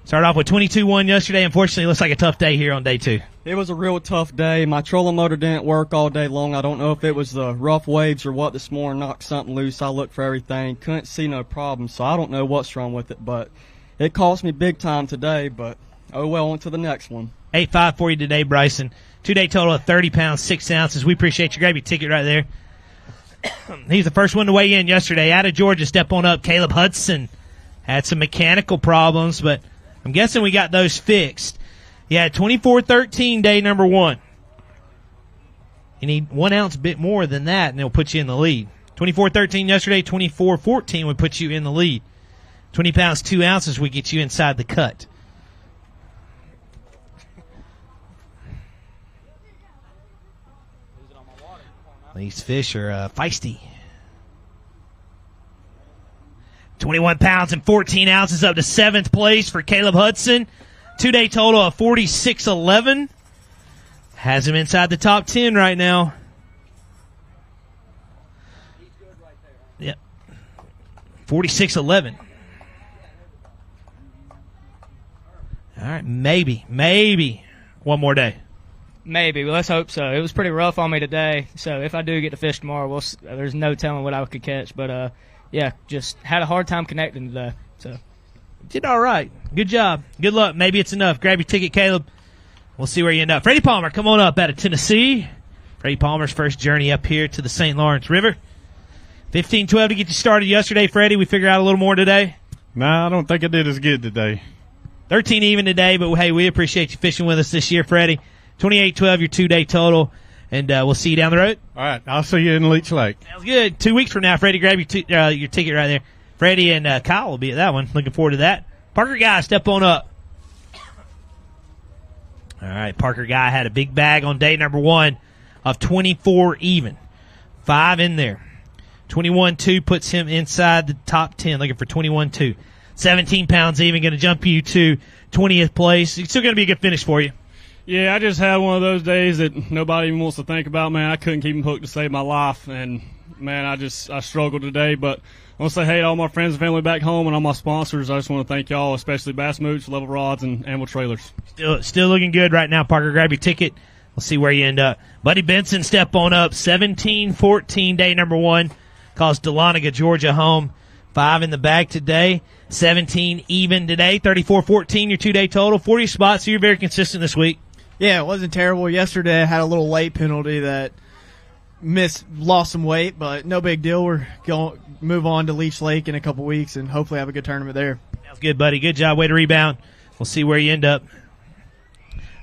Started off with 22-1 yesterday. Unfortunately, it looks like a tough day here on day 2. It was a real tough day. My trolling motor didn't work all day long. I don't know if it was the rough waves or what this morning knocked something loose. I looked for everything. Couldn't see no problem, so I don't know what's wrong with it, but it cost me big time today, but oh well, on to the next one. 8.5 for you today, Bryson. 2-day total of 30 pounds, 6 ounces. We appreciate you. Grab your ticket right there. He's the first one to weigh in yesterday. Out of Georgia, step on up, Caleb Hudson. Had some mechanical problems, but I'm guessing we got those fixed. Yeah, 24-13, day number 1. You need 1 ounce bit more than that, and it'll put you in the lead. 24-13 yesterday, 24-14 would put you in the lead. 20 pounds, 2 ounces would get you inside the cut. These fish are feisty. 21 pounds and 14 ounces up to 7th place for Caleb Hudson. 2-day total of 46.11. Has him inside the top 10 right now. Yep. 46.11. All right, maybe one more day. Maybe. Let's hope so. It was pretty rough on me today, so if I do get to fish tomorrow, there's no telling what I could catch. But, yeah, just had a hard time connecting today. So Did all right. Good job. Good luck. Maybe it's enough. Grab your ticket, Caleb. We'll see where you end up. Freddie Palmer, come on up out of Tennessee. Freddie Palmer's first journey up here to the St. Lawrence River. 15-12 to get you started yesterday, Freddie. We figured out a little more today. Nah, I don't think I did as good today. 13 even today, but hey, we appreciate you fishing with us this year, Freddie. 28-12, your 2-day total. And we'll see you down the road. All right. I'll see you in Leech Lake. Sounds good. 2 weeks from now, Freddie, grab your ticket right there. Freddie and Kyle will be at that one. Looking forward to that. Parker Guy, step on up. All right, Parker Guy had a big bag on day number 1 of 24 even. 5 in there. 21-2 puts him inside the top 10, looking for 21-2. 17 pounds even, going to jump you to 20th place. It's still going to be a good finish for you. Yeah, I just had one of those days that nobody even wants to think about, man. I couldn't keep him hooked to save my life, and, man, I struggled today. But I want to say hey to all my friends and family back home and all my sponsors. I just want to thank y'all, especially Bass Mooch, Level Rods, and Animal Trailers. Still looking good right now, Parker. Grab your ticket. We'll see where you end up. Buddy Benson, step on up. 17-14, day number 1. Calls Dahlonega, Georgia home. 5 in the bag today. 17 even today. 34-14, your 2-day total. 40 spots, so you're very consistent this week. Yeah, it wasn't terrible. Yesterday I had a little late penalty that lost some weight, but no big deal. We're going to move on to Leech Lake in a couple weeks and hopefully have a good tournament there. Sounds good, buddy. Good job. Way to rebound. We'll see where you end up.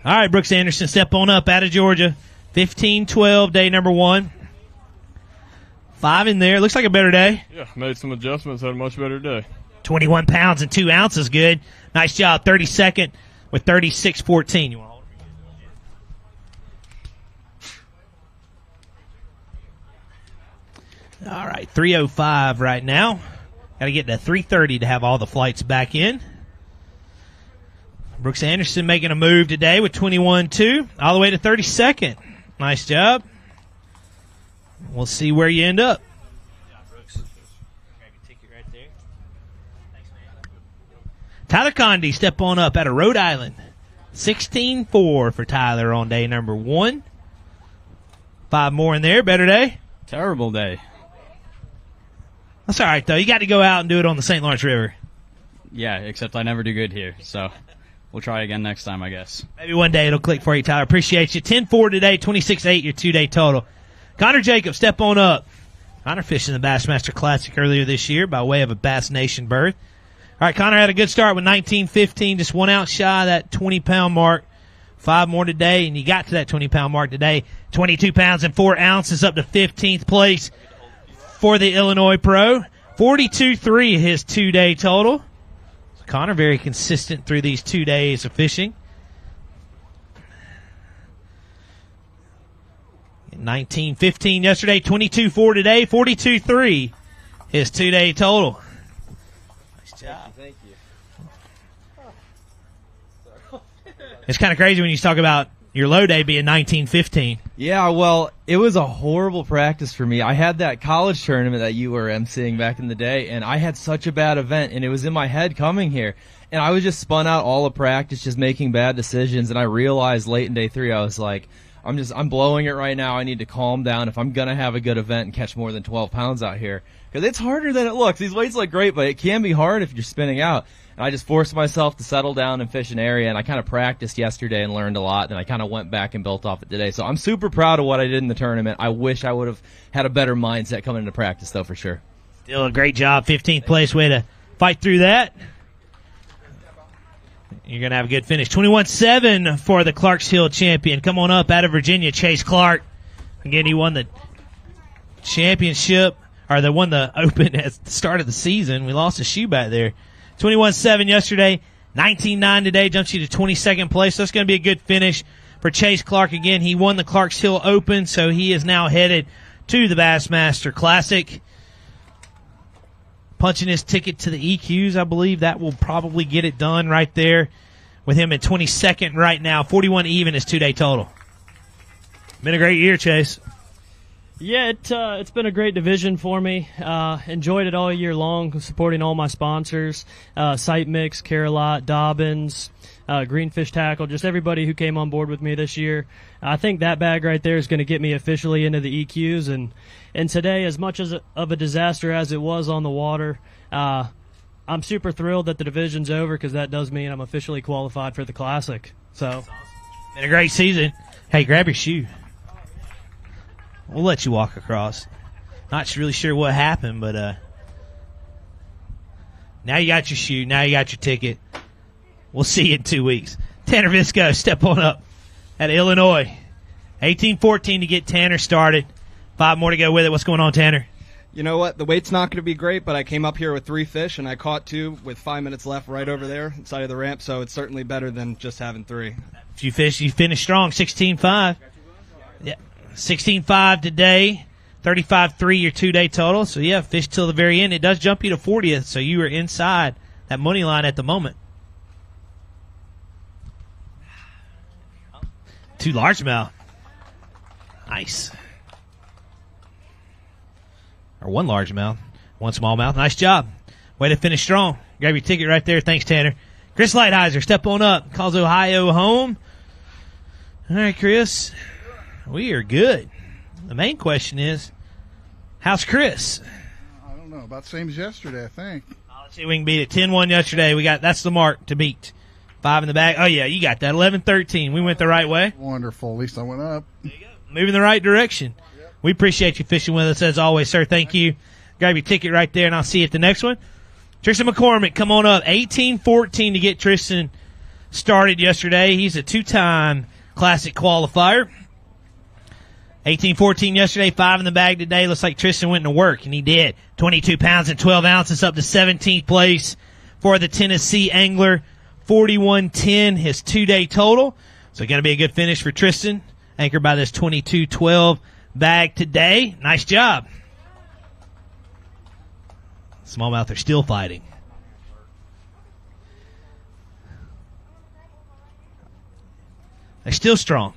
All right, Brooks Anderson, step on up out of Georgia. 15-12, day number 1. 5 in there. Looks like a better day. Yeah, made some adjustments, had a much better day. 21 pounds and 2 ounces. Good. Nice job. 32nd with 36-14. You want to hold it? All right, 3:05 right now. Got to get to 3:30 to have all the flights back in. Brooks Anderson making a move today with 21-2, all the way to 32nd. Nice job. We'll see where you end up. Tyler Conde, step on up out of Rhode Island. 16-4 for Tyler on day number 1. 5 more in there. Better day? Terrible day. That's all right, though. You got to go out and do it on the St. Lawrence River. Yeah, except I never do good here, so we'll try again next time, I guess. Maybe one day it'll click for you, Tyler. Appreciate you. 10-4 today, 26-8 your 2-day total. Connor Jacobs, step on up. Connor fished in the Bassmaster Classic earlier this year by way of a Bass Nation berth. All right, Connor had a good start with 19-15, just 1 ounce shy of that 20-pound mark. 5 more today, and you got to that 20-pound mark today. 22 pounds and 4 ounces up to 15th place for the Illinois Pro. 42-3 his 2-day total. So Connor very consistent through these 2 days of fishing. 19-15 yesterday, 22-4 today, 42-3 his 2-day total. Nice job. Thank you. It's kind of crazy when you talk about your low day being 19-15. Yeah, well, it was a horrible practice for me. I had that college tournament that you were emceeing back in the day, and I had such a bad event, and it was in my head coming here. And I was just spun out all of practice, just making bad decisions, and I realized late in day 3, I was like, I'm blowing it right now. I need to calm down if I'm going to have a good event and catch more than 12 pounds out here. Because it's harder than it looks. These weights look great, but it can be hard if you're spinning out. And I just forced myself to settle down and fish an area, and I kind of practiced yesterday and learned a lot, and I kind of went back and built off it today. So I'm super proud of what I did in the tournament. I wish I would have had a better mindset coming into practice, though, for sure. Still a great job. 15th place. Way to fight through that. You're going to have a good finish. 21-7 for the Clarksville champion. Come on up out of Virginia, Chase Clark. Again, he won the championship, or they won the Open at the start of the season. We lost a shoe back there. 21-7 yesterday, 19-9 today, jumps you to 22nd place. So that's going to be a good finish for Chase Clark. Again, he won the Clarksville Open, so he is now headed to the Bassmaster Classic. Punching his ticket to the EQs, I believe that will probably get it done right there with him at 22nd right now. 41 even is 2-day total. Been a great year, Chase. Yeah, it's been a great division for me. Enjoyed it all year long, supporting all my sponsors, Sight Mix, Carolot, Dobbins, Greenfish Tackle, just everybody who came on board with me this year. I think that bag right there is going to get me officially into the EQs. And today, as much of a disaster as it was on the water, I'm super thrilled that the division's over because that does mean I'm officially qualified for the Classic. So, been a great season. Hey, grab your shoe. We'll let you walk across. Not really sure what happened, but now you got your shoe. Now you got your ticket. We'll see you in 2 weeks. Tanner Visco, step on up at Illinois. 18-14 to get Tanner started. 5 more to go with it. What's going on, Tanner? You know what? The weight's not going to be great, but I came up here with 3 fish, and I caught 2 with 5 minutes left right over there inside of the ramp, so it's certainly better than just having 3. If you fish, you finish strong, 16-5. Yeah, 16-5 today, 35-3 your 2-day total. So, yeah, fish till the very end. It does jump you to 40th, so you are inside that money line at the moment. 2 largemouth. Nice. Or 1 largemouth, 1 smallmouth. Nice job. Way to finish strong. Grab your ticket right there. Thanks, Tanner. Chris Lighthizer, step on up. Calls Ohio home. All right, Chris. We are good. The main question is, how's Chris? I don't know. About the same as yesterday, I think. Let's see if we can beat it. 10-1 yesterday. That's the mark to beat. 5 in the bag. Oh, yeah, you got that. 11-13. We went the right way. Wonderful. At least I went up. Moving the right direction. Yep. We appreciate you fishing with us as always, sir. Thank you. Grab your ticket right there, and I'll see you at the next one. Tristan McCormack, come on up. 18-14 to get Tristan started yesterday. He's a 2-time Classic qualifier. 18-14 yesterday, 5 in the bag today. Looks like Tristan went to work, and he did. 22 pounds and 12 ounces up to 17th place for the Tennessee angler. 41-10, his 2-day total. So going to be a good finish for Tristan. Anchored by this 22-12 bag today. Nice job. Smallmouth are still fighting. They're still strong.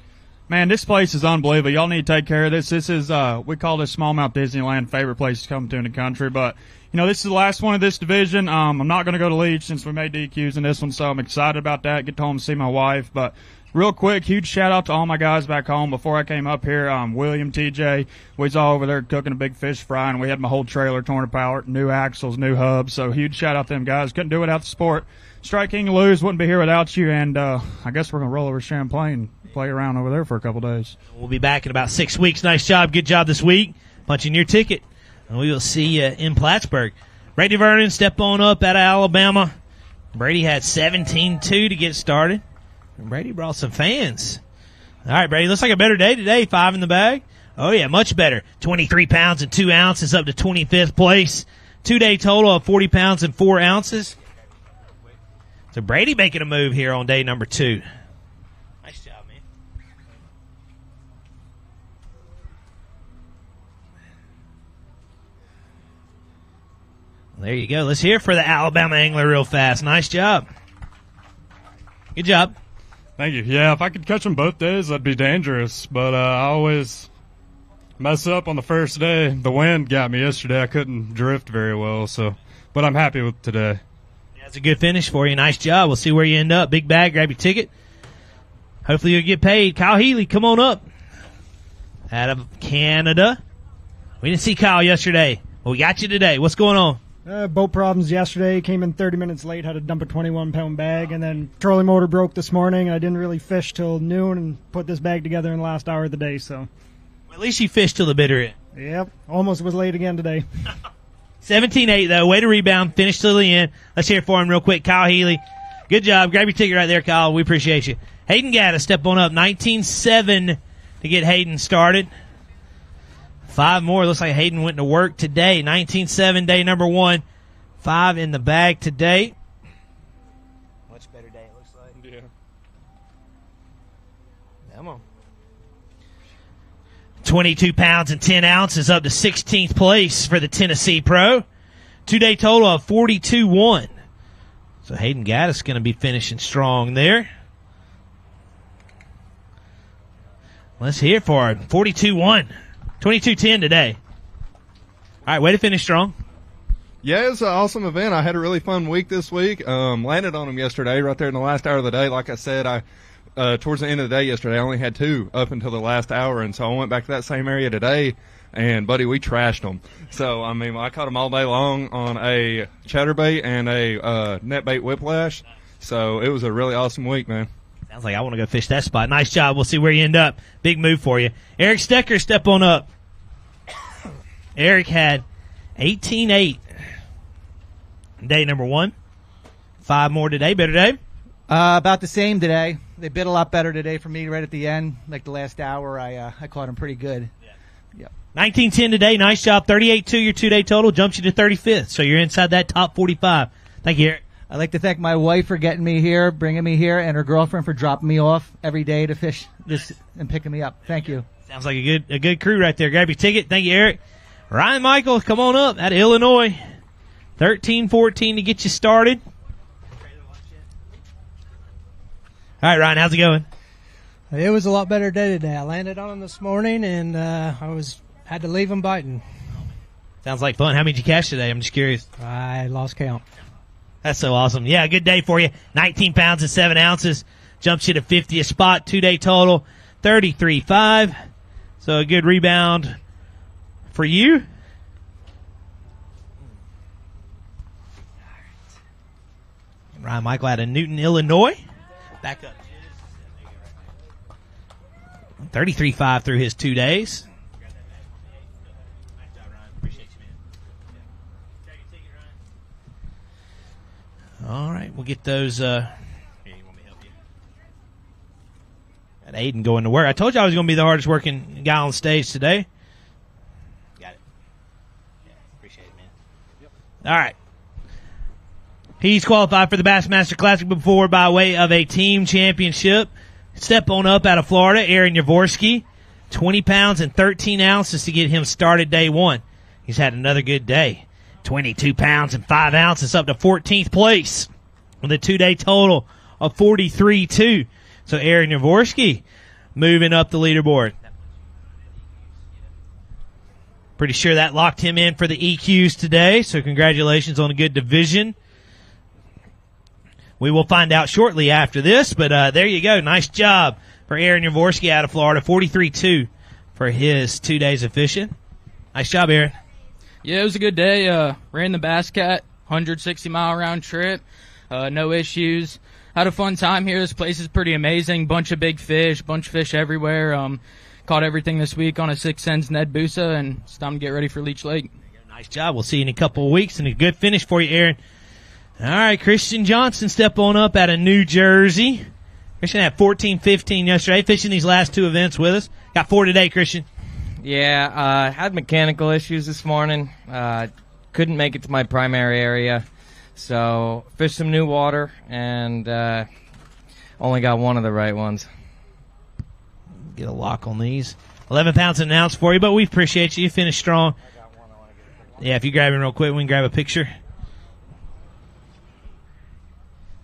Man, this place is unbelievable. Y'all need to take care of this. This is, we call this Smallmouth Disneyland, favorite place to come to in the country. But, you know, this is the last one of this division. I'm not going to go to Leach since we made DQs in this one, so I'm excited about that. Get home and see my wife. But real quick, huge shout out to all my guys back home. Before I came up here, William, TJ, we was all over there cooking a big fish fry, and we had my whole trailer torn apart, new axles, new hubs. So huge shout out to them guys. Couldn't do it without the sport. Strike King and lose, wouldn't be here without you. And I guess we're going to roll over to Champlain, play around over there for a couple days. We'll be back in about 6 weeks. Nice job. Good job this week. Punching your ticket. And we will see you in Plattsburgh. Brady Vernon, step on up out of Alabama. Brady had 17-2 to get started. And Brady brought some fans. All right, Brady, looks like a better day today. 5 in the bag. Oh, yeah, much better. 23 pounds and 2 ounces up to 25th place. 2-day total of 40 pounds and 4 ounces. So Brady making a move here on day number 2. Nice job, man. Well, there you go. Let's hear for the Alabama angler real fast. Nice job. Good job. Thank you. Yeah, if I could catch them both days, that'd be dangerous. But I always mess up on the first day. The wind got me yesterday. I couldn't drift very well. But I'm happy with today. That's a good finish for you. Nice job. We'll see where you end up. Big bag. Grab your ticket. Hopefully you'll get paid. Kyle Healy, come on up. Out of Canada. We didn't see Kyle yesterday. Well, we got you today. What's going on? Boat problems yesterday. Came in 30 minutes late. Had to dump a 21-pound bag. And then trolling motor broke this morning. I didn't really fish till noon and put this bag together in the last hour of the day. So, well, at least you fished till the bitter end. Yep. Almost was late again today. 17-8, though. Way to rebound. Finish till the end. Let's hear it for him real quick. Kyle Healy. Good job. Grab your ticket right there, Kyle. We appreciate you. Hayden Gatis, step on up. 19-7 to get Hayden started. 5 more. Looks like Hayden went to work today. 19-7, day number 1. 5 in the bag today. Much better day, it looks like. Yeah. Come on. 22 pounds and 10 ounces up to 16th place for the Tennessee Pro. 2-day total of 42-1. So Hayden Gaddis going to be finishing strong there. Let's hear it for him. 42-1. 22-10 today. All right, way to finish strong. Yeah, it was an awesome event. I had a really fun week this week. Landed on them yesterday right there in the last hour of the day. Like I said, towards the end of the day yesterday, I only had 2 up until the last hour, and so I went back to that same area today, and, buddy, we trashed them. So, I mean, I caught them all day long on a chatterbait and a net bait whiplash. So it was a really awesome week, man. Sounds like I want to go fish that spot. Nice job. We'll see where you end up. Big move for you. Eric Stecker, step on up. Eric had 18-8. Day number 1. 5 more today. Better day? About the same today. They bit a lot better today for me right at the end. Like the last hour, I caught them pretty good. Yeah. 19-10 today. Nice job. 38-2 your 2-day total. Jumps you to 35th. So you're inside that top 45. Thank you, Eric. I'd like to thank my wife for getting me here, bringing me here, and her girlfriend for dropping me off every day to fish this and picking me up. Thank you. Sounds like a good crew right there. Grab your ticket. Thank you, Eric. Ryan Michael, come on up out of Illinois. 13-14 to get you started. All right, Ryan, how's it going? It was a lot better day today. I landed on him this morning, and had to leave him biting. Sounds like fun. How many did you catch today? I'm just curious. I lost count. That's so awesome. Yeah, good day for you. 19 pounds and 7 ounces. Jumps you to 50th spot. 2-day total, 33.5. So a good rebound for you. Ryan Michael out of Newton, Illinois. Back up. 33.5 through his 2 days. All right, we'll get those. Got Hayden going to work. I told you I was going to be the hardest working guy on stage today. Got it. Yeah, appreciate it, man. Yep. All right. He's qualified for the Bassmaster Classic before by way of a team championship. Step on up out of Florida, Aaron Yavorski. 20 pounds and 13 ounces to get him started day one. He's had another good day. 22 pounds and 5 ounces up to 14th place with a 2-day total of 43.2. So Aaron Yavorski moving up the leaderboard. Pretty sure that locked him in for the EQs today, so congratulations on a good division. We will find out shortly after this, but there you go. Nice job for Aaron Yavorski out of Florida. 43.2 for his 2 days of fishing. Nice job, Aaron. Yeah, it was a good day. Ran the Bass Cat, 160-mile round trip. No issues. Had a fun time here. This place is pretty amazing. Bunch of big fish, bunch of fish everywhere. Caught everything this week on a 6 cents Ned Busa, and it's time to get ready for Leech Lake. Nice job. We'll see you in a couple of weeks, and a good finish for you, Aaron. All right, Christian Johnson, step on up out of New Jersey. Christian had 14-15 yesterday, fishing these last 2 events with us. Got 4 today, Christian. Yeah, had mechanical issues this morning. Couldn't make it to my primary area. So, fished some new water, and only got one of the right ones. Get a lock on these. 11 pounds an ounce for you, but we appreciate you. You finished strong. Yeah, if you grab him real quick, we can grab a picture.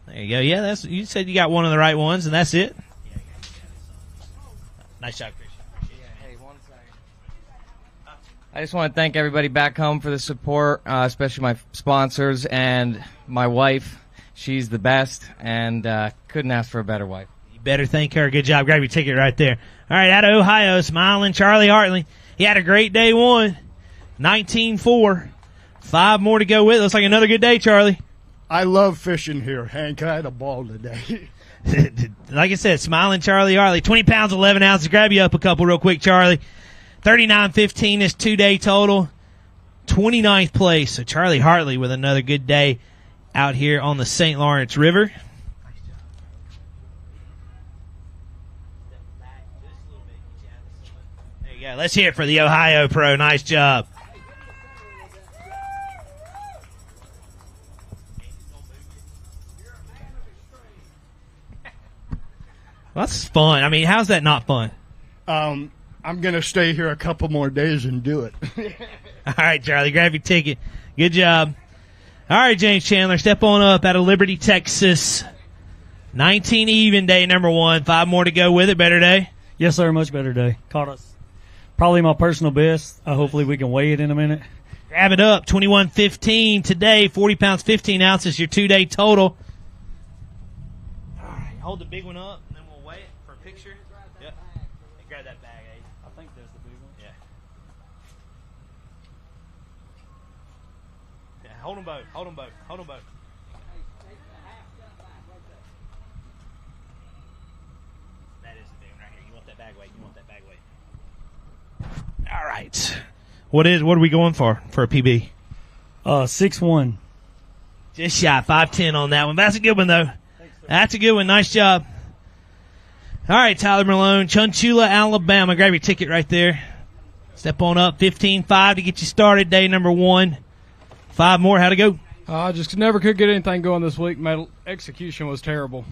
There you go. Yeah, you said you got one of the right ones, and that's it. Nice job, Christian. I just want to thank everybody back home for the support, especially my sponsors and my wife. She's the best, and couldn't ask for a better wife. You better thank her. Good job. Grab your ticket right there. All right, out of Ohio, smiling Charlie Hartley. He had a great day one. 19-4. 5 more to go with. Looks like another good day, Charlie. I love fishing here, Hank. I had a ball today. Like I said, smiling Charlie Hartley. 20 pounds, 11 ounces. Grab you up a couple real quick, Charlie. 39.15 is 2-day total. 29th place. So Charlie Hartley with another good day out here on the St. Lawrence River. There you go. Let's hear it for the Ohio Pro. Nice job. That's fun. I mean, how's that not fun? I'm going to stay here a couple more days and do it. All right, Charlie, grab your ticket. Good job. All right, James Chandler, step on up out of Liberty, Texas. 19 even day number 1. 5 more to go with it. Better day? Yes, sir. Much better day. Caught us probably my personal best. Hopefully we can weigh it in a minute. Grab it up. 21.15 today. 40 pounds, 15 ounces. Your 2-day total. All right, hold the big one up. Picture? Yep. Hey, grab that bag, eh? I think there's the big one. Yeah. Yeah, hold them both. Hold them both. Hold them both. That is the big one right here. You want that bag weight. You want that bag weight. All right. What are we going for a PB? 6'1". Just shy. 5'10" on that one. That's a good one, though. That's a good one. Nice job. All right, Tyler Malone, Chunchula, Alabama. Grab your ticket right there. Step on up, 15-5 to get you started. Day number 1. 5 more. How'd it go? I just never could get anything going this week. My execution was terrible.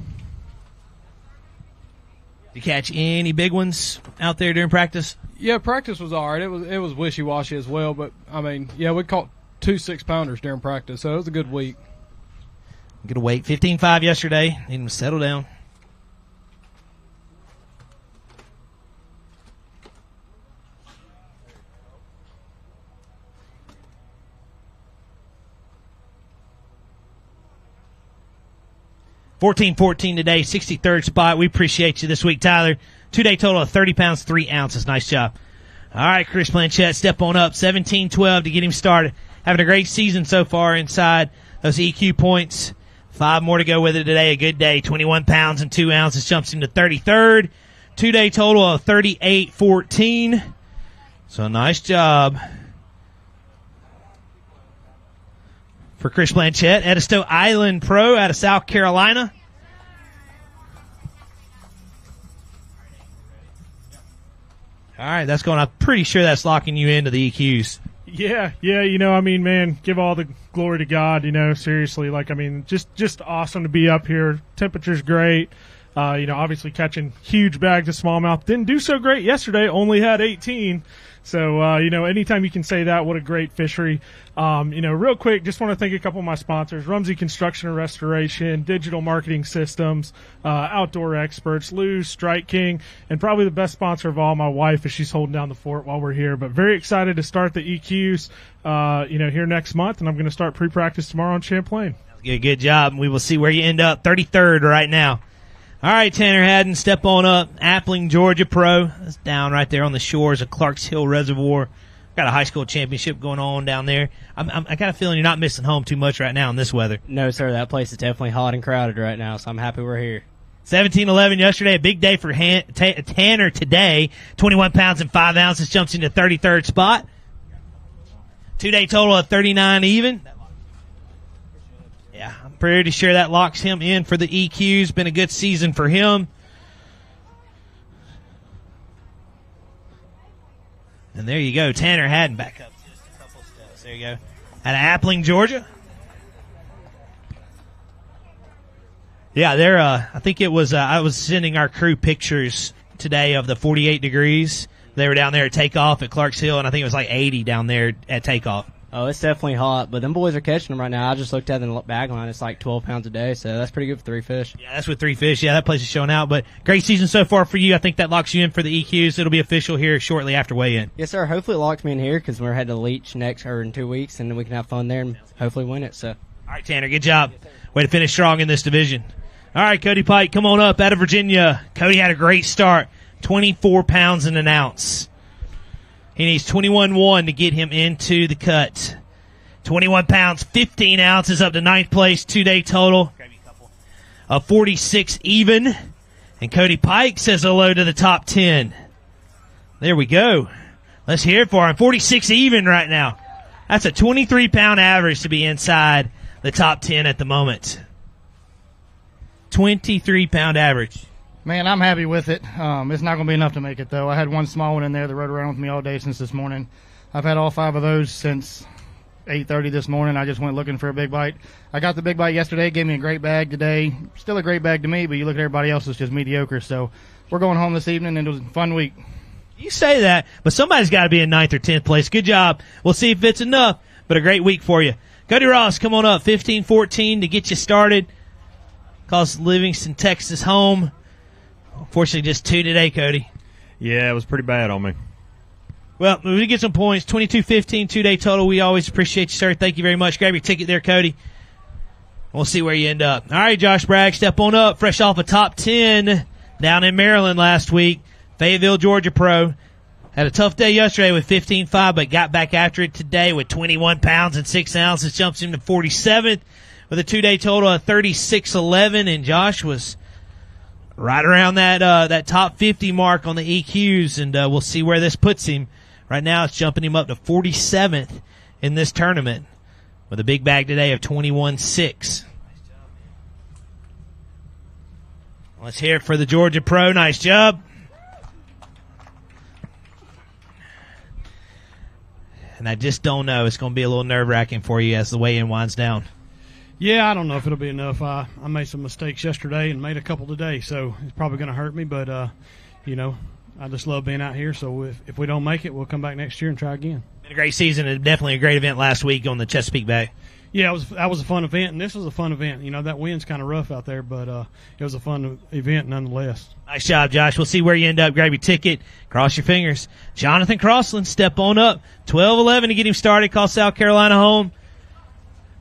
Did you catch any big ones out there during practice? Yeah, practice was all right. It was wishy-washy as well, but, I mean, yeah, we caught 2 6-pounders during practice, so it was a good week. Good to wait. 15-5 yesterday. Need him to settle down. $14-14 today, 63rd spot. We appreciate you this week, Tyler. 2-day total of 30 pounds, 3 ounces. Nice job. All right, Chris Blanchett, step on up. 17-12 to get him started. Having a great season so far inside those EQ points. 5 more to go with it today. A good day. 21 pounds and 2 ounces. Jumps him to 33rd. 2-day total of 38-14. So nice job for Chris Blanchett. Edisto Island Pro out of South Carolina. All right, that's going. I'm pretty sure that's locking you into the EQs. Yeah, you know, I mean, man, give all the glory to God, you know, seriously. Like, I mean, just awesome to be up here. Temperature's great. You know, obviously catching huge bags of smallmouth. Didn't do so great yesterday, only had 18. So, you know, anytime you can say that, what a great fishery. You know, real quick, just want to thank a couple of my sponsors, Rumsey Construction and Restoration, Digital Marketing Systems, Outdoor Experts, Lou's, Strike King, and probably the best sponsor of all, my wife, as she's holding down the fort while we're here. But very excited to start the EQs, you know, here next month, and I'm going to start pre-practice tomorrow in Champlain. Good job. We will see where you end up. 33rd right now. All right, Tanner Haden, step on up. Appling, Georgia Pro. That's down right there on the shores of Clarks Hill Reservoir. Got a high school championship going on down there. I got a feeling you're not missing home too much right now in this weather. No, sir. That place is definitely hot and crowded right now, so I'm happy we're here. 17-11 yesterday. A big day for Tanner today. 21 pounds and 5 ounces. Jumps into 33rd spot. 2-day total of 39 even. Yeah, I'm pretty sure that locks him in for the EQs. Been a good season for him. And there you go. Tanner Haden back up just a couple steps. There you go. Out of Appling, Georgia. Yeah, they're, I think it was, I was sending our crew pictures today of the 48 degrees. They were down there at takeoff at Clarks Hill, and I think it was like 80 down there at takeoff. Oh, it's definitely hot, but them boys are catching them right now. I just looked at the bag line. It's like 12 pounds a day, so that's pretty good for 3 fish. Yeah, that's with 3 fish. Yeah, that place is showing out. But great season so far for you. I think that locks you in for the EQs. It'll be official here shortly after weigh-in. Yes, sir. Hopefully it locks me in here because we're headed to Leech in 2 weeks, and then we can have fun there and hopefully win it. So. All right, Tanner, good job. Way to finish strong in this division. All right, Cody Pike, come on up out of Virginia. Cody had a great start, 24 pounds and an ounce. He needs 21-1 to get him into the cut. 21 pounds, 15 ounces up to 9th place, 2-day total of 46 even. And Cody Pike says hello to the top 10. There we go. Let's hear it for him. 46 even right now. That's a 23-pound average to be inside the top 10 at the moment. 23-pound average. Man, I'm happy with it. It's not going to be enough to make it, though. I had one small one in there that rode around with me all day since this morning. I've had all 5 of those since 8:30 this morning. I just went looking for a big bite. I got the big bite yesterday, gave me a great bag today. Still a great bag to me, but you look at everybody else, it's just mediocre. So we're going home this evening, and it was a fun week. You say that, but somebody's got to be in 9th or 10th place. Good job. We'll see if it's enough, but a great week for you. Cody Ross, come on up, 15-14 to get you started. Calls Livingston, Texas home. Unfortunately, just 2 today, Cody. Yeah, it was pretty bad on me. Well, we get some points. 22-15, 2-day total. We always appreciate you, sir. Thank you very much. Grab your ticket there, Cody. We'll see where you end up. All right, Josh Bragg, step on up. Fresh off a top 10 down in Maryland last week. Fayetteville, Georgia Pro. Had a tough day yesterday with 15-5, but got back after it today with 21 pounds and 6 ounces. Jumps him to 47th with a 2-day total of 36-11. And Josh was right around that top 50 mark on the EQs, and we'll see where this puts him. Right now, it's jumping him up to 47th in this tournament with a big bag today of 21-6. Let's hear it for the Georgia Pro. Nice job. And I just don't know. It's going to be a little nerve-wracking for you as the weigh-in winds down. Yeah, I don't know if it'll be enough. I made some mistakes yesterday and made a couple today, so it's probably going to hurt me. But, I just love being out here. So if we don't make it, we'll come back next year and try again. Been a great season and definitely a great event last week on the Chesapeake Bay. Yeah, that was a fun event, and this was a fun event. That wind's kind of rough out there, but it was a fun event nonetheless. Nice job, Josh. We'll see where you end up. Grab your ticket. Cross your fingers. Jonathan Crosslin, step on up. 12-11 to get him started. Call South Carolina home.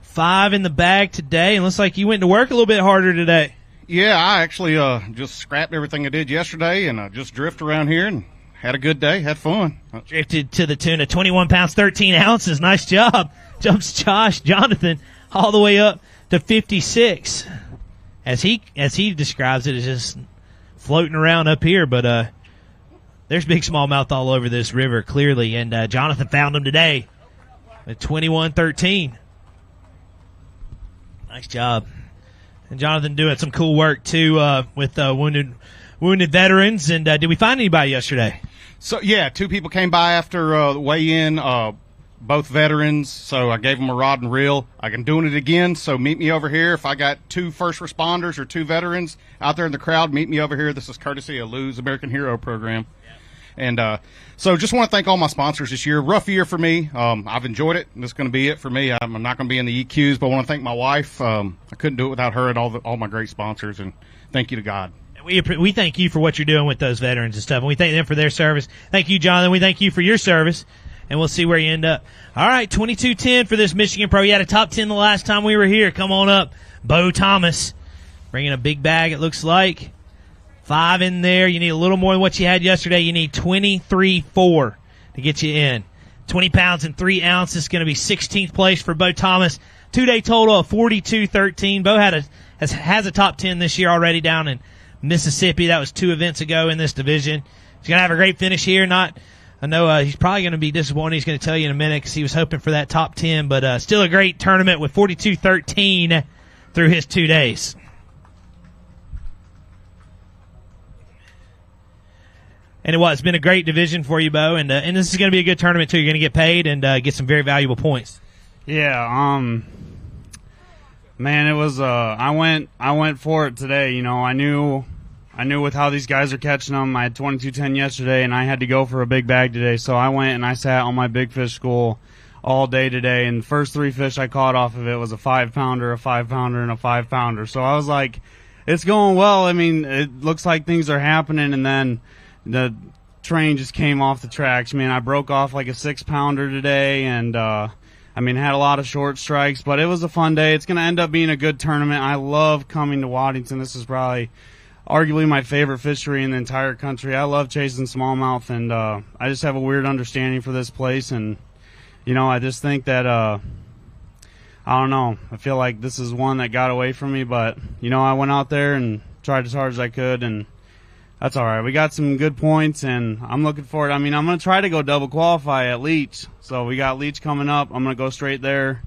5 in the bag today, and looks like you went to work a little bit harder today. Yeah, I actually just scrapped everything I did yesterday and just drifted around here and had a good day, had fun. Drifted to the tune of 21 pounds, 13 ounces. Nice job. Jumps Jonathan all the way up to 56. As he describes it, it's just floating around up here, but there's big smallmouth all over this river, clearly, and Jonathan found them today at 21-13. Nice job. And Jonathan doing some cool work, too, with wounded veterans. And did we find anybody yesterday? So, yeah, 2 people came by after the weigh-in, both veterans. So I gave them a rod and reel. I can do it again, so meet me over here. If I got 2 first responders or 2 veterans out there in the crowd, meet me over here. This is courtesy of Lou's American Hero Program. And so just want to thank all my sponsors this year. Rough year for me. I've enjoyed it, and this is going to be it for me. I'm not going to be in the EQs, but I want to thank my wife. I couldn't do it without her and all my great sponsors, and thank you to God. We thank you for what you're doing with those veterans and stuff, and we thank them for their service. Thank you, Jonathan. We thank you for your service, and we'll see where you end up. All right, 22-10 for this Michigan Pro. You had a top 10 the last time we were here. Come on up. Bo Thomas bringing a big bag, it looks like. 5 in there. You need a little more than what you had yesterday. You need 23-4 to get you in. 20 pounds and 3 ounces is going to be 16th place for Bo Thomas. 2-day total of 42-13. Bo has a top 10 this year already down in Mississippi. That was 2 events ago in this division. He's going to have a great finish here. I know he's probably going to be disappointed. He's going to tell you in a minute because he was hoping for that top 10, but still a great tournament with 42-13 through his 2 days. And it's been a great division for you, Bo, and this is going to be a good tournament too. You're going to get paid and get some very valuable points. Yeah, man, it was I went for it today. I knew with how these guys are catching them. I had 22-10 yesterday, and I had to go for a big bag today. So I went and I sat on my big fish school all day today, and the first 3 fish I caught off of it was a 5-pounder, a 5-pounder, and a 5-pounder. So I was like, it's going well. I mean, it looks like things are happening, and then the train just came off the tracks. I mean, I broke off like a 6-pounder today, and had a lot of short strikes, but it was a fun day. It's going to end up being a good tournament. I love coming to Waddington. This is probably arguably my favorite fishery in the entire country. I love chasing smallmouth, and I just have a weird understanding for this place, and I just think that I don't know. I feel like this is one that got away from me, but I went out there and tried as hard as I could, and that's all right. We got some good points, and I'm looking forward. I'm going to try to go double qualify at Leech. So we got Leech coming up. I'm going to go straight there,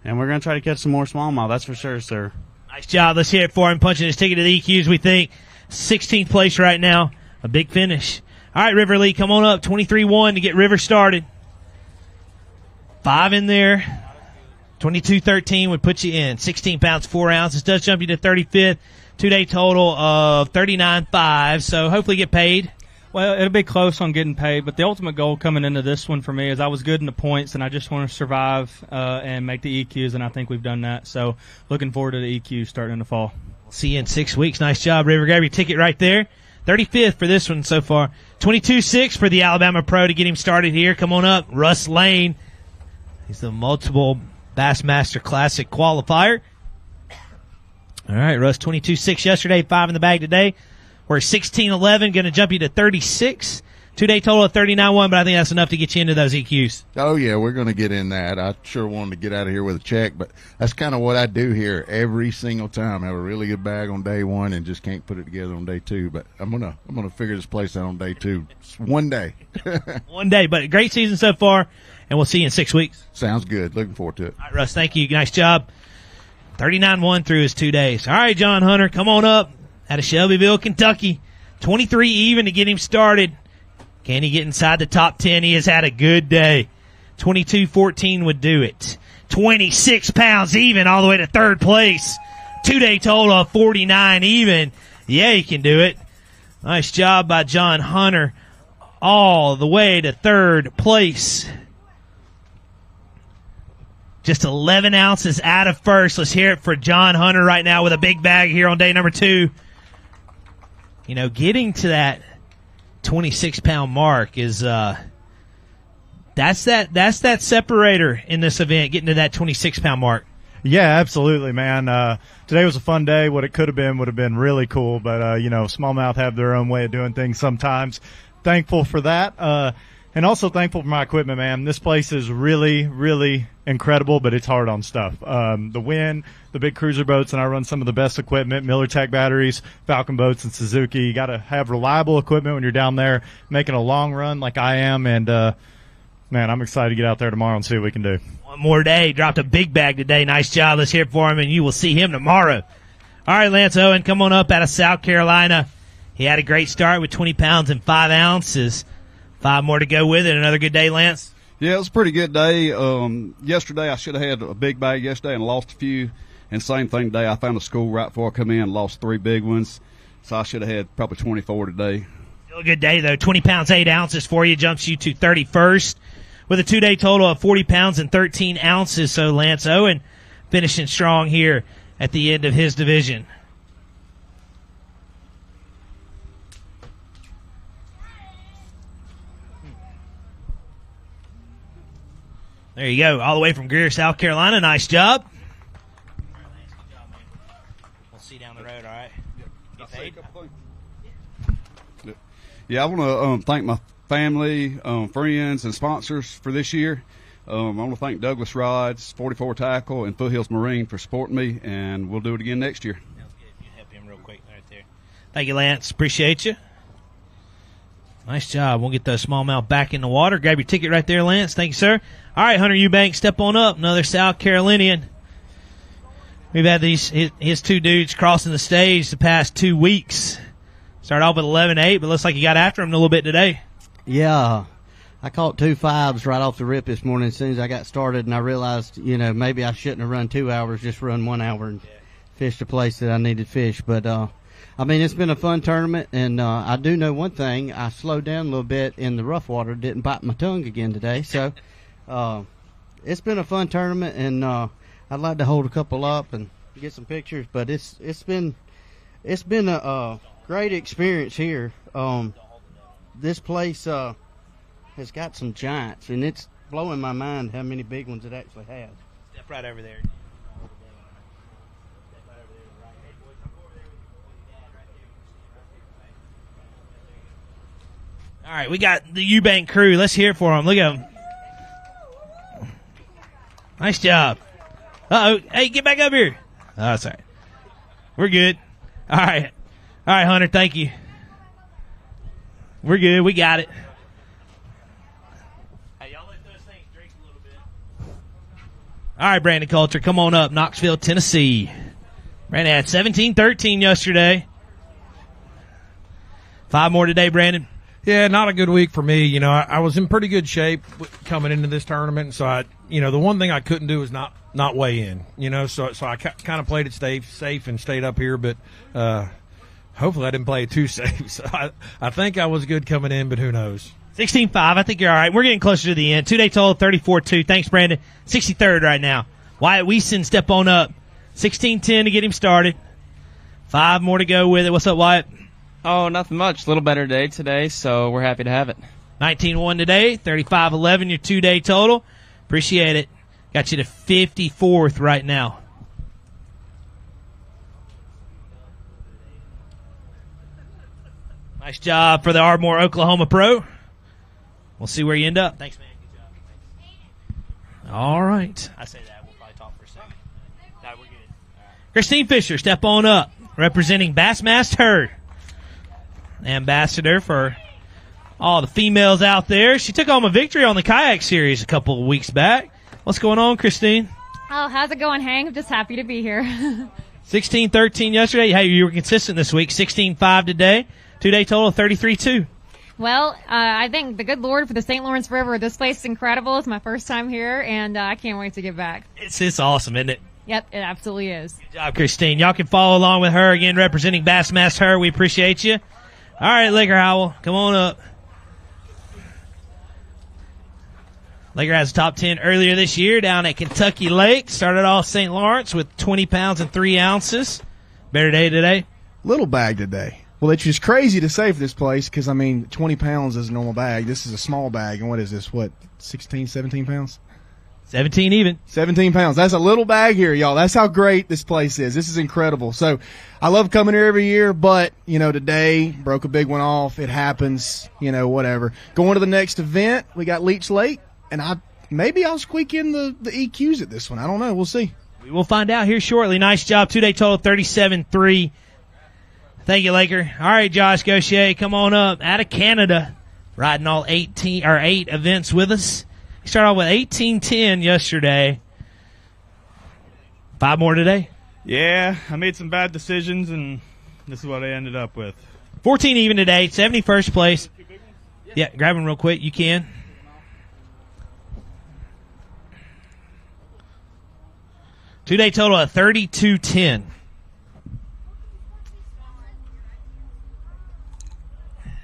and we're going to try to catch some more smallmouth. That's for sure, sir. Nice job. Let's hear it for him. Punching his ticket to the EQs, we think. 16th place right now. A big finish. All right, River Lee, come on up. 23-1 to get River started. 5 in there. 22-13 would put you in. 16 pounds, 4 ounces. Does jump you to 35th. 2-day total of 39.5, so hopefully get paid. Well, it'll be close on getting paid, but the ultimate goal coming into this one for me is I was good in the points, and I just want to survive and make the EQs, and I think we've done that. So looking forward to the EQs starting in the fall. We'll see you in 6 weeks. Nice job, River. Grab your ticket right there. 35th for this one so far. 22-6 for the Alabama Pro to get him started here. Come on up, Russ Lane. He's the multiple Bassmaster Classic qualifier. All right, Russ, 22-6 yesterday, 5 in the bag today. We're 16-11, going to jump you to 36. 2-day total of 39.1, but I think that's enough to get you into those EQs. Oh, yeah, we're going to get in that. I sure wanted to get out of here with a check, but that's kind of what I do here every single time. I have a really good bag on day 1 and just can't put it together on day 2. But I'm gonna figure this place out on day 2. It's one day. One day, but a great season so far, and we'll see you in 6 weeks. Sounds good. Looking forward to it. All right, Russ, thank you. Nice job. 39-1 through his 2 days. All right, John Hunter, come on up. out of Shelbyville, Kentucky. 23 even to get him started. Can he get inside the top 10? He has had a good day. 22-14 would do it. 26 pounds even all the way to third place. 2-day total of 49 even. Yeah, he can do it. Nice job by John Hunter all the way to third place. Just 11 ounces out of first. Let's hear it for John Hunter right now with a big bag here on day number 2. You know, getting to that 26-pound mark is that's that separator in this event, getting to that 26-pound mark. Yeah, absolutely, man. Today was a fun day. What it could have been would have been really cool, but, you know, smallmouth have their own way of doing things sometimes. Thankful for that. And also thankful for my equipment, man. This place is really, really incredible, but it's hard on stuff. The wind, the big cruiser boats, and I run some of the best equipment, Miller Tech batteries, Falcon boats, and Suzuki. You got to have reliable equipment when you're down there making a long run like I am. And, man, I'm excited to get out there tomorrow and see what we can do. One more day. Dropped a big bag today. Nice job. Let's hear it for him, and you will see him tomorrow. All right, Lance Owen, come on up out of South Carolina. He had a great start with 20 pounds and 5 ounces. 5 more to go with it. Another good day, Lance? Yeah, it was a pretty good day. Yesterday, I should have had a big bag yesterday and lost a few. And same thing today. I found a school right before I come in and lost 3 big ones. So I should have had probably 24 today. Still a good day, though. 20 pounds, 8 ounces for you. Jumps you to 31st with a 2-day total of 40 pounds and 13 ounces. So Lance Owen finishing strong here at the end of his division. There you go, all the way from Greer, South Carolina. Nice job. We'll see down the road, all right? Yeah, I want to thank my family, friends, and sponsors for this year. I want to thank Douglas Rods, 44 Tackle, and Foothills Marine for supporting me, and we'll do it again next year. You help him real quick right there. Thank you, Lance. Appreciate you. Nice job. We'll get the smallmouth back in the water. Grab your ticket right there, Lance. Thank you, sir. All right, Hunter Eubanks, step on up. Another South Carolinian. We've had his 2 dudes crossing the stage the past 2 weeks. Started off with 11-8, but looks like you got after him a little bit today. Yeah, I caught 2 5s right off the rip this morning as soon as I got started, and I realized, you know, maybe I shouldn't have run 2 hours, just run 1 hour and fished a place that I needed fish. But, I mean, it's been a fun tournament, and I do know one thing. I slowed down a little bit in the rough water, didn't bite my tongue again today. So it's been a fun tournament, and I'd like to hold a couple up and get some pictures. But it's been a great experience here. This place has got some giants, and it's blowing my mind how many big ones it actually has. Step right over there. All right, we got the Eubank crew. Let's hear it for them. Look at them. Nice job. Uh-oh. Hey, get back up here. Oh, sorry. We're good. All right. All right, Hunter, thank you. We're good. We got it. Hey, y'all let those things drink a little bit. All right, Brandon Coulter, come on up. Knoxville, Tennessee. Brandon had 17-13 yesterday. 5 more today, Brandon. Yeah, not a good week for me. You know, I was in pretty good shape coming into this tournament, so the one thing I couldn't do is not weigh in. You know, so I kind of played it safe and stayed up here, but hopefully I didn't play it too safe. So I think I was good coming in, but who knows? 16-5. I think you're all right. We're getting closer to the end. 2-day total, 34-2. Thanks, Brandon. 63rd right now. Wyatt Weeson, step on up. 16-10 to get him started. 5 more to go with it. What's up, Wyatt? Oh, nothing much. A little better day today, so we're happy to have it. 19-1 today, 35-11 your 2-day total. Appreciate it. Got you to 54th right now. Nice job for the Ardmore, Oklahoma Pro. We'll see where you end up. Thanks, man. Good job. All right. I say that. We'll probably talk for a second. No, we're good. Christine Fisher, step on up. Representing Bassmaster. Ambassador for all the females out there. She took home a victory on the kayak series a couple of weeks back. What's going on, Christine? Oh, how's it going, Hank? I'm just happy to be here. 16-13 yesterday. Hey, you were consistent this week. 16-5 today. 2-day total of 33-2. Well, I thank the good Lord for the St. Lawrence River. This place is incredible. It's my first time here, and I can't wait to get back. It's awesome, isn't it? Yep, it absolutely is. Good job, Christine. Y'all can follow along with her, again, representing Bassmaster Her. We appreciate you. All right, Liquor Howell, come on up. Liquor has a top 10 earlier this year down at Kentucky Lake. Started off St. Lawrence with 20 pounds and 3 ounces. Better day today? Little bag today. Well, it's just crazy to say for this place because, 20 pounds is a normal bag. This is a small bag. And what is this? 16, 17 pounds? 17 even. 17 pounds. That's a little bag here, y'all. That's how great this place is. This is incredible. So I love coming here every year, but, today broke a big one off. It happens, whatever. Going to the next event, we got Leech Lake, and maybe I'll squeak in the EQs at this one. I don't know. We'll see. We will find out here shortly. Nice job. 2-day total 37-3. Thank you, Laker. All right, Josh Gaucher, come on up. Out of Canada, riding all 8 events with us. He started off with 18-10 yesterday. 5 more today. Yeah, I made some bad decisions, and this is what I ended up with. 14 even today, 71st place. Yeah, grab him real quick. You can. Two-day total of 32-10.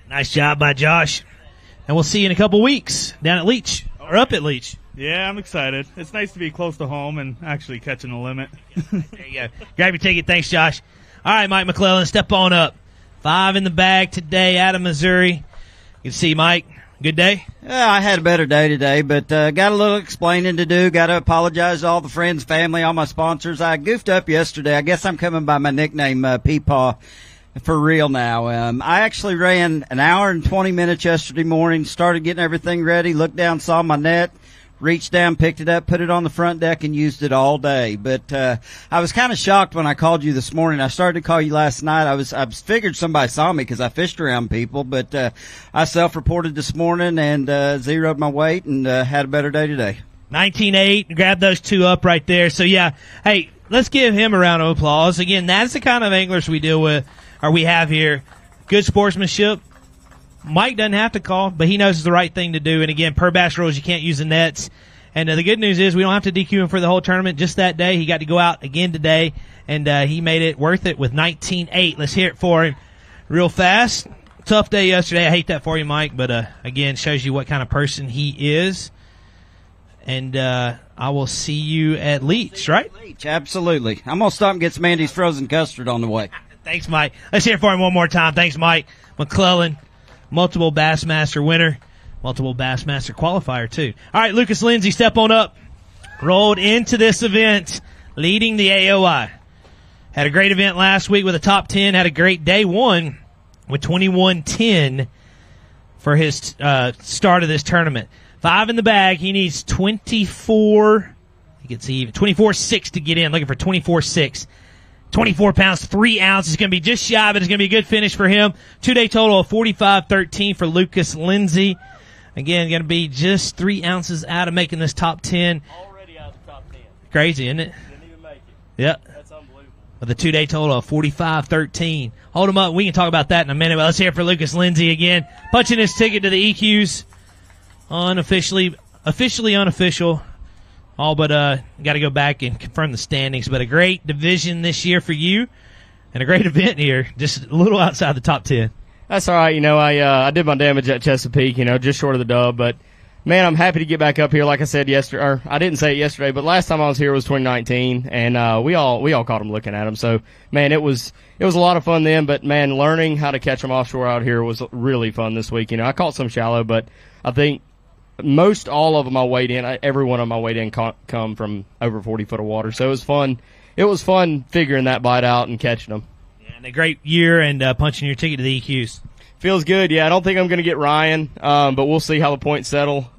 Nice job by Josh. And we'll see you in a couple weeks down at Leech, or up at Leech. Yeah, I'm excited. It's nice to be close to home and actually catching the limit. There you go. Grab your ticket. Thanks, Josh. All right, Mike McMillan, step on up. 5 in the bag today out of Missouri. You can see Mike. Good day? Yeah, I had a better day today, but got a little explaining to do. Got to apologize to all the friends, family, all my sponsors. I goofed up yesterday. I guess I'm coming by my nickname, Peepaw. For real now. I actually ran an hour and 20 minutes yesterday morning, started getting everything ready, looked down, saw my net, reached down, picked it up, put it on the front deck, and used it all day. But I was kind of shocked when I called you this morning. I started to call you last night. I figured somebody saw me because I fished around people, but I self-reported this morning and zeroed my weight and had a better day today. 19-8. Grab those 2 up right there. So, yeah, hey, let's give him a round of applause. Again, that's the kind of anglers we deal with. Or we have here. Good sportsmanship. Mike doesn't have to call, but he knows it's the right thing to do. And again, per bass rules, you can't use the nets. And the good news is we don't have to DQ him for the whole tournament. Just that day, he got to go out again today, and he made it worth it with 19-8. Let's hear it for him real fast. Tough day yesterday. I hate that for you, Mike, but again, shows you what kind of person he is. And I will see you at Leech, right? Leech, absolutely. I'm going to stop and get some Andy's frozen custard on the way. Thanks, Mike. Let's hear it for him one more time. Thanks, Mike McMillan, multiple Bassmaster winner, multiple Bassmaster qualifier, too. All right, Lucas Lindsay, step on up. Rolled into this event, leading the AOI. Had a great event last week with a top 10. Had a great day 1 with 21-10 for his start of this tournament. 5 in the bag. He needs 24. He gets even 24-6 to get in. Looking for 24-6. 24 pounds, 3 ounces. It's going to be just shy, but it's going to be a good finish for him. 2-day total of 45-13 for Lucas Lindsay. Again, going to be just 3 ounces out of making this top 10. Already out of the top 10. Crazy, isn't it? Didn't even make it. Yep. That's unbelievable. With a 2-day total of 45-13. Hold him up. We can talk about that in a minute, but let's hear it for Lucas Lindsay again. Punching his ticket to the EQs. Officially unofficial. All but got to go back and confirm the standings. But a great division this year for you, and a great event here, just a little outside the top 10. That's all right. I did my damage at Chesapeake, just short of the dub. But, man, I'm happy to get back up here. Like I said yesterday, or I didn't say it yesterday, but last time I was here was 2019, and we all caught them looking at them. So, man, it was a lot of fun then. But, man, learning how to catch them offshore out here was really fun this week. I caught some shallow, but I think most all of them I weighed in. Every one of them I weighed in come from over 40 foot of water. So it was fun. It was fun figuring that bite out and catching them. Yeah, and a great year and punching your ticket to the EQs. Feels good. Yeah, I don't think I'm going to get Ryan, but we'll see how the points settle.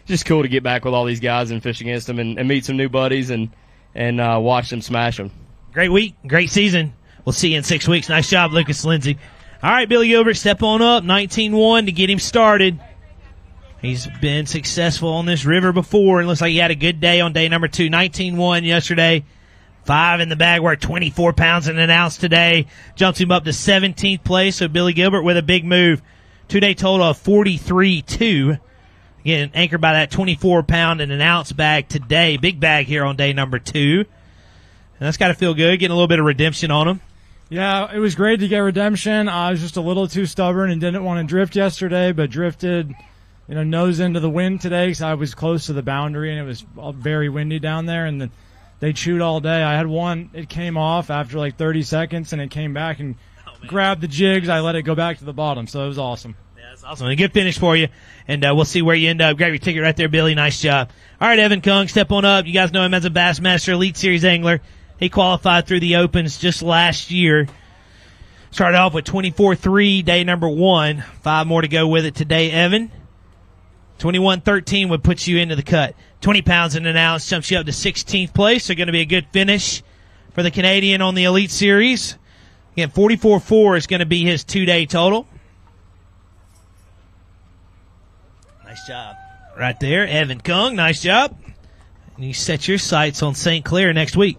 Just cool to get back with all these guys and fish against them and meet some new buddies and watch them smash them. Great week, great season. We'll see you in 6 weeks. Nice job, Lucas Lindsay. All right, Billy Gilbert, step on up. 19-1 to get him started. He's been successful on this river before, and looks like he had a good day on day number 2. 19-1 yesterday. 5 in the bag, worth 24 pounds and an ounce today. Jumps him up to 17th place. So Billy Gilbert with a big move. 2-day total of 43.2. Again, anchored by that 24-pound and an ounce bag today. Big bag here on day number 2. And that's got to feel good, getting a little bit of redemption on him. Yeah, it was great to get redemption. I was just a little too stubborn and didn't want to drift yesterday, but drifted, nose into the wind today because I was close to the boundary and it was very windy down there. And they chewed all day. I had one, it came off after like 30 seconds, and it came back and grabbed the jigs. I let it go back to the bottom, so it was awesome. Yeah, that's awesome. A good finish for you, and we'll see where you end up. Grab your ticket right there, Billy. Nice job. All right, Evan Kung, step on up. You guys know him as a Bassmaster Elite Series angler. He qualified through the Opens just last year. Started off with 24.3, day number 1. 5 more to go with it today, Evan. 21.13 would put you into the cut. 20 pounds and an ounce jumps you up to 16th place. So going to be a good finish for the Canadian on the Elite Series. Again, 44.4 is going to be his 2-day total. Nice job. Right there, Evan Kung. Nice job. And you set your sights on St. Clair next week.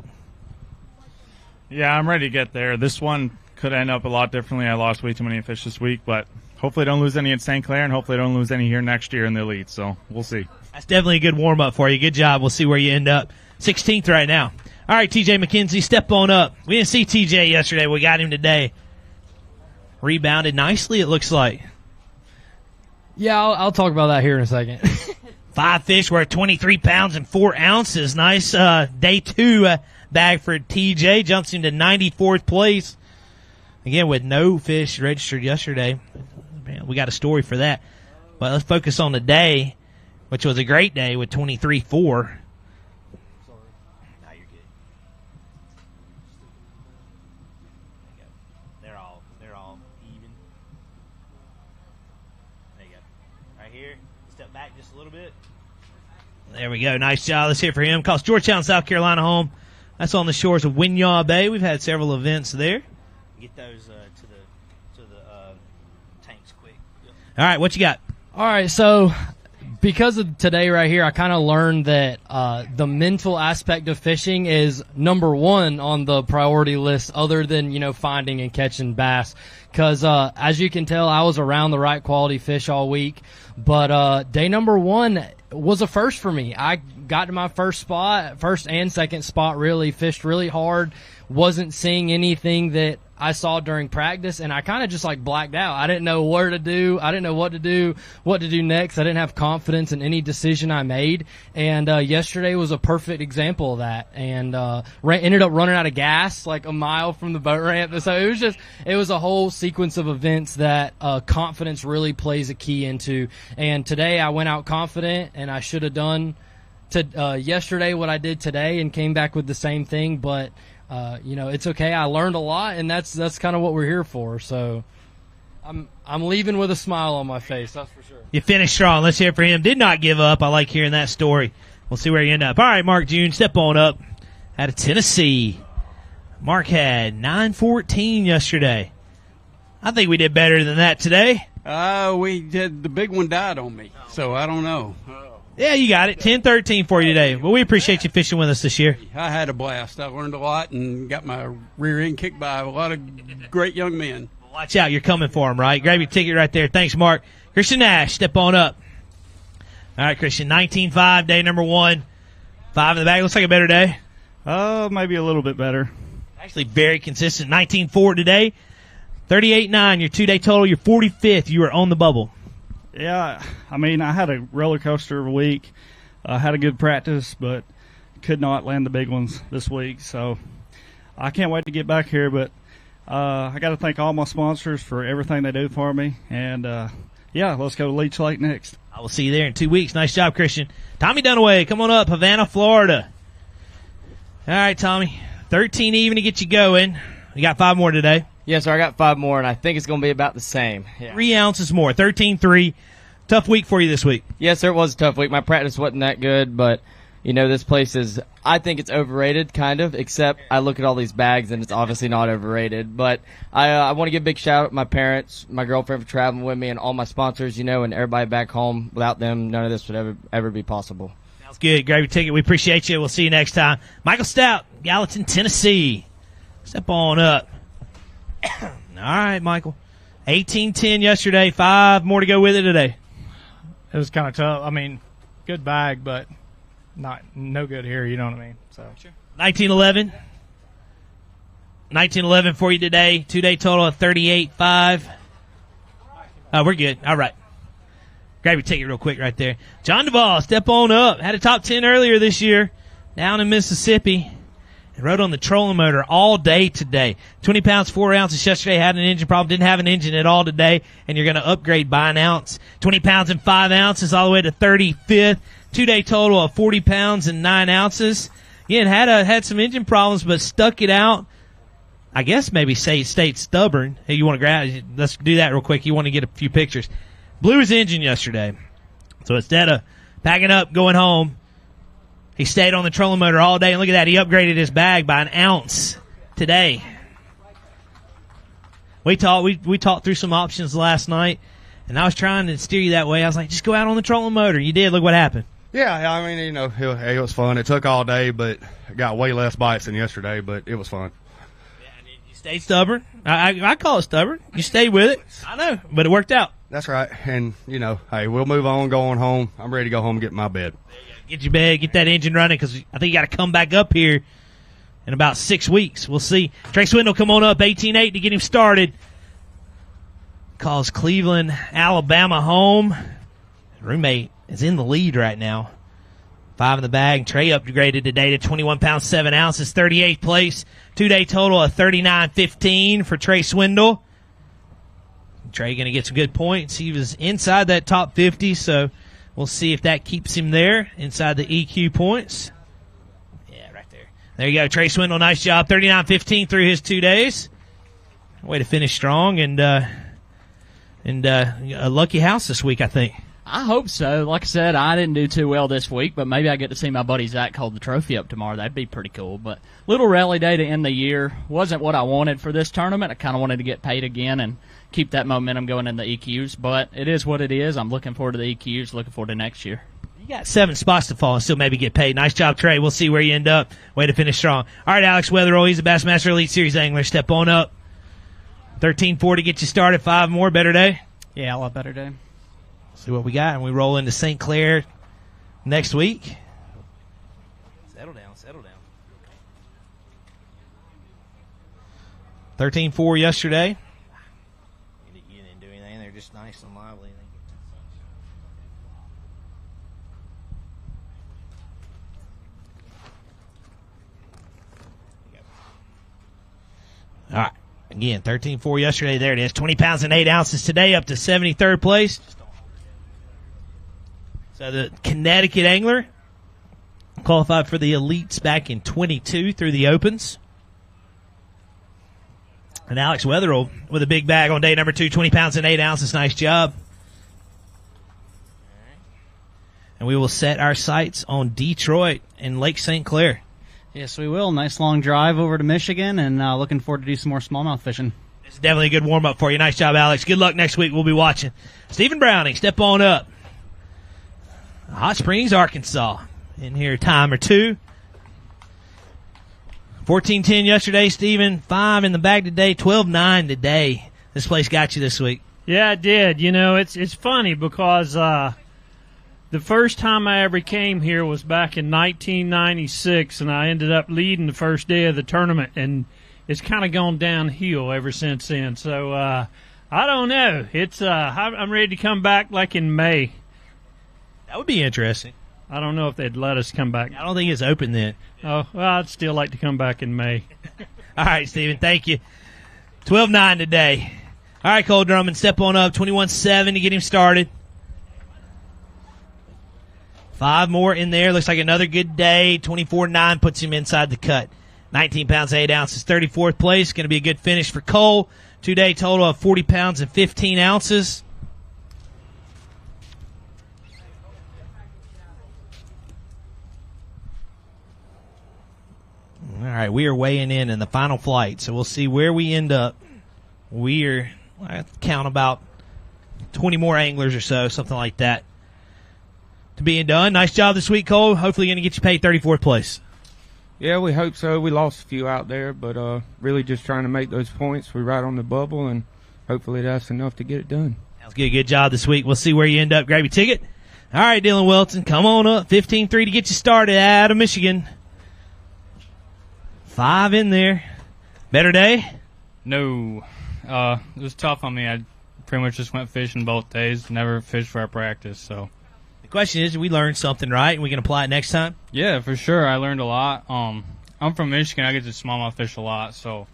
Yeah, I'm ready to get there. This one could end up a lot differently. I lost way too many fish this week, but hopefully I don't lose any at St. Clair, and hopefully I don't lose any here next year in the Elite, so we'll see. That's definitely a good warm-up for you. Good job. We'll see where you end up. 16th right now. All right, TJ McKenzie, step on up. We didn't see TJ yesterday. We got him today. Rebounded nicely, it looks like. Yeah, I'll talk about that here in a second. 5 fish worth 23 pounds and 4 ounces. Nice day 2 bag for TJ. Jumps him to 94th place. Again, with no fish registered yesterday. Man, we got a story for that. But let's focus on the day, which was a great day with 23.4. They're all even. There you go. Right here. Step back just a little bit. There we go. Nice job. Let's hear it for him. Calls Georgetown, South Carolina home. That's on the shores of Winyaw Bay. We've had several events there. Get those to the tanks quick. Yep. All right, what you got? All right, so because of today right here, I kind of learned that the mental aspect of fishing is number 1 on the priority list, other than finding and catching bass. Because as you can tell, I was around the right quality fish all week, but day number 1 was a first for me. I got to my first and second spot, really fished really hard, wasn't seeing anything that I saw during practice, and I kind of just blacked out. I didn't know where to do. I didn't know what to do next. I didn't have confidence in any decision I made, and yesterday was a perfect example of that. And ended up running out of gas like a mile from the boat ramp. So it was a whole sequence of events that confidence really plays a key into. And today I went out confident, and I should have done yesterday what I did today and came back with the same thing, but it's okay. I learned a lot, and that's kind of what we're here for. So I'm leaving with a smile on my face. That's for sure. You finished strong. Let's hear it for him. Did not give up. I like hearing that story. We'll see where you end up. All right, Mark June, step on up. Out of Tennessee. Mark had 9.14 yesterday. I think we did better than that today. We did. The big one died on me, so I don't know. Yeah, you got it. 10-13 for you today. Well, we appreciate you fishing with us this year. I had a blast. I learned a lot and got my rear end kicked by a lot of great young men. Watch out. You're coming for them, right? Grab your ticket right there. Thanks, Mark. Christian Nash, step on up. All right, Christian, 19.5, day number 1. 5 in the bag. Looks like a better day. Maybe a little bit better. Actually, very consistent. 19.4 today. 38.9, your 2-day total. You're 45th. You are on the bubble. Yeah, I had a roller coaster of a week. Had a good practice, but could not land the big ones this week. So I can't wait to get back here, but I got to thank all my sponsors for everything they do for me. And, let's go to Leech Lake next. I will see you there in 2 weeks. Nice job, Christian. Tommy Dunaway, come on up, Havana, Florida. All right, Tommy, 13 even to get you going. You got 5 more today. Yes, sir, I got 5 more, and I think it's going to be about the same. Yeah. 3 ounces more, 13.3. Tough week for you this week. Yes, sir, it was a tough week. My practice wasn't that good, but, this place I think it's overrated, kind of, except I look at all these bags, and it's obviously not overrated. But I want to give a big shout out to my parents, my girlfriend for traveling with me, and all my sponsors, and everybody back home. Without them, none of this would ever be possible. Sounds good. Grab your ticket. We appreciate you. We'll see you next time. Michael Stout, Gallatin, Tennessee. Step on up. All right, Michael. 18-10 yesterday. 5 more to go with it today. It was kind of tough. I mean, good bag, but no good here. You know what I mean? So 19-11. 19-11 for you today. 2-day total of 38-5. We're good. All right. Grab your ticket real quick right there. John Duvall, step on up. Had a top 10 earlier this year down in Mississippi. And rode on the trolling motor all day today. 20 pounds, 4 ounces yesterday. Had an engine problem. Didn't have an engine at all today. And you're going to upgrade by an ounce. 20 pounds and 5 ounces all the way to 35th. 2-day total of 40 pounds and 9 ounces. Again, had some engine problems, but stuck it out. I guess maybe stayed stubborn. Hey, you want to grab? Let's do that real quick. You want to get a few pictures. Blew his engine yesterday. So instead of packing up, going home, he stayed on the trolling motor all day. And look at that. He upgraded his bag by an ounce today. We talked through some options last night, and I was trying to steer you that way. I was like, just go out on the trolling motor. You did. Look what happened. Yeah, I mean, you know, it was fun. It took all day, but I got way less bites than yesterday, but it was fun. Stay stubborn. I call it stubborn. You stayed with it. I know, but it worked out. That's right. And, you know, hey, we'll move on going home. I'm ready to go home and get in my bed. Get your bed, get that engine running, because I think you got to come back up here in about 6 weeks. We'll see. Trey Swindle come on up, 18-8 to get him started. Calls Cleveland, Alabama home. Roommate is in the lead right now. 5 in the bag. Trey upgraded today to 21 pounds, 7 ounces, 38th place. 2-day total of 39-15 for Trey Swindle. Trey going to get some good points. He was inside that top 50, so we'll see if that keeps him there inside the EQ points. Yeah, right there. There you go. Trey Swindle, nice job. 39-15 through his 2 days. Way to finish strong and a lucky house this week, I think. I hope so. Like I said, I didn't do too well this week, but maybe I get to see my buddy Zach hold the trophy up tomorrow. That'd be pretty cool. But little rally day to end the year wasn't what I wanted for this tournament. I kind of wanted to get paid again and keep that momentum going in the EQs, but it is what it is. I'm looking forward to the EQs, looking forward to next year. You got 7 spots to fall and still maybe get paid. Nice job, Trey. We'll see where you end up. Way to finish strong. All right, Alex Weatherall, he's a Bassmaster Elite Series angler. Step on up. 13-4 to get you started. 5 more. Better day? Yeah, a lot better day. See what we got, and we roll into St. Clair next week. Settle down, settle down. 13-4 yesterday. You didn't do anything. They're just nice and lively. All right. Again, 13-4 yesterday. There it is. 20 pounds and 8 ounces today, up to 73rd place. So the Connecticut angler qualified for the elites back in 22 through the opens. And Alex Weatherall with a big bag on day number 2, 20 pounds and 8 ounces. Nice job. And we will set our sights on Detroit and Lake St. Clair. Yes, we will. Nice long drive over to Michigan, and looking forward to do some more smallmouth fishing. It's definitely a good warm-up for you. Nice job, Alex. Good luck next week. We'll be watching. Stephen Browning, step on up. Hot Springs, Arkansas. In here a time or two. 14-10 yesterday, Stephen. 5 in the bag today. 12-9 today. This place got you this week. Yeah, it did. You know, it's funny because the first time I ever came here was back in 1996, and I ended up leading the first day of the tournament, and it's kind of gone downhill ever since then. So I don't know. I'm ready to come back like in May. That would be interesting. I don't know if they'd let us come back. I don't think it's open then. Oh, well, I'd still like to come back in May. All right, Stephen, thank you. 12-9 today. All right, Cole Drummond, step on up. 21-7 to get him started. 5 more in there. Looks like another good day. 24-9 puts him inside the cut. 19 pounds, 8 ounces. 34th place. Going to be a good finish for Cole. 2-day total of 40 pounds and 15 ounces. All right, we are weighing in the final flight, so we'll see where we end up. I count about 20 more anglers or so, something like that, to being done. Nice job this week, Cole. Hopefully going to get you paid 34th place. Yeah, we hope so. We lost a few out there, but really just trying to make those points. We're right on the bubble, and hopefully that's enough to get it done. Sounds good. Good job this week. We'll see where you end up. Grab your ticket. All right, Dylan Welton, come on up. 15-3 to get you started out of Michigan. 5 in there. Better day? No. It was tough on me. I pretty much just went fishing both days. Never fished for our practice, so. The question is, we learned something, right? And we can apply it next time? Yeah, for sure. I learned a lot. I'm from Michigan. I get to smallmouth fish a lot, so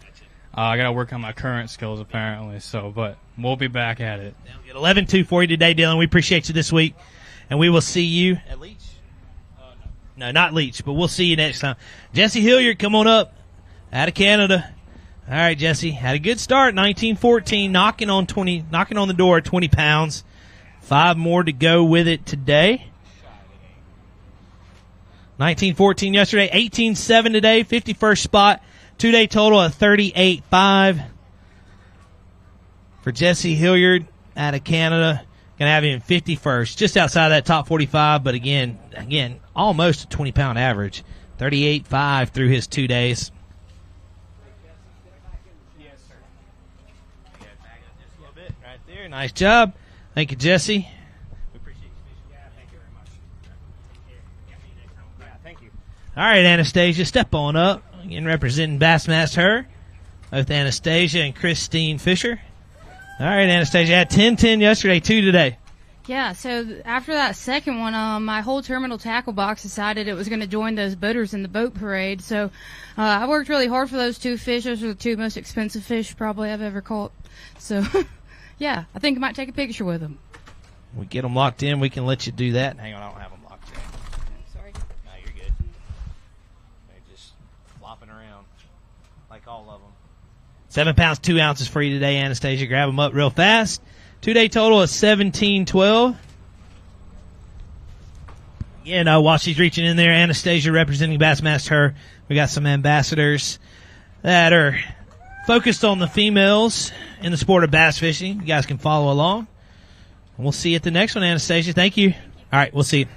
I got to work on my current skills apparently. So, but we'll be back at it. 11-2 for you today, Dylan. We appreciate you this week, and we will see you at Leach. No, not Leach, but we'll see you next time. Jesse Hilliard, come on up, out of Canada. All right, Jesse, had a good start, 19-14, knocking on the door at 20 pounds. 5 more to go with it today. 19-14 yesterday, 18-7 today, 51st spot. 2-day total of 38.5 for Jesse Hilliard out of Canada. Gonna have him 51st, just outside that top 45, but again, almost a 20-pound average. 38.5 through his 2 days. Right there, nice job. Thank you, Jesse. All right, Anastasia, step on up. Again, representing Bassmaster, both Anastasia and Christine Fisher. All right, Anastasia, had 10-10 yesterday, 2 today. Yeah, so after that second one, my whole terminal tackle box decided it was going to join those boaters in the boat parade. So I worked really hard for those 2 fish. Those are the 2 most expensive fish probably I've ever caught. So, yeah, I think I might take a picture with them. We get them locked in. We can let you do that. Hang on, I don't have them locked in. Sorry. No, you're good. They're just flopping around like all of them. 7 pounds, 2 ounces for you today, Anastasia. Grab them up real fast. 2-day total of 17-12. While she's reaching in there, Anastasia representing Bassmaster. We got some ambassadors that are focused on the females in the sport of bass fishing. You guys can follow along. And we'll see you at the next one, Anastasia. Thank you. All right, we'll see you.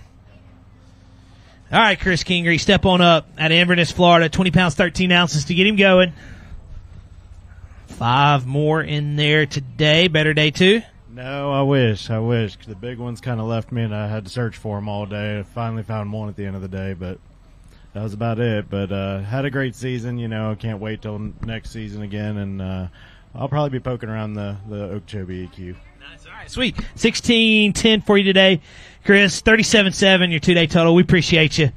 All right, Chris Kingery, step on up out of Inverness, Florida. 20 pounds, 13 ounces to get him going. 5 more in there today. Better day, too? No, I wish. The big ones kind of left me, and I had to search for them all day. I finally found one at the end of the day, but that was about it. But had a great season. Can't wait till next season again, and I'll probably be poking around the Okeechobee EQ. Nice. All right, sweet. 16-10 for you today, Chris. 37-7, your 2-day total. We appreciate you.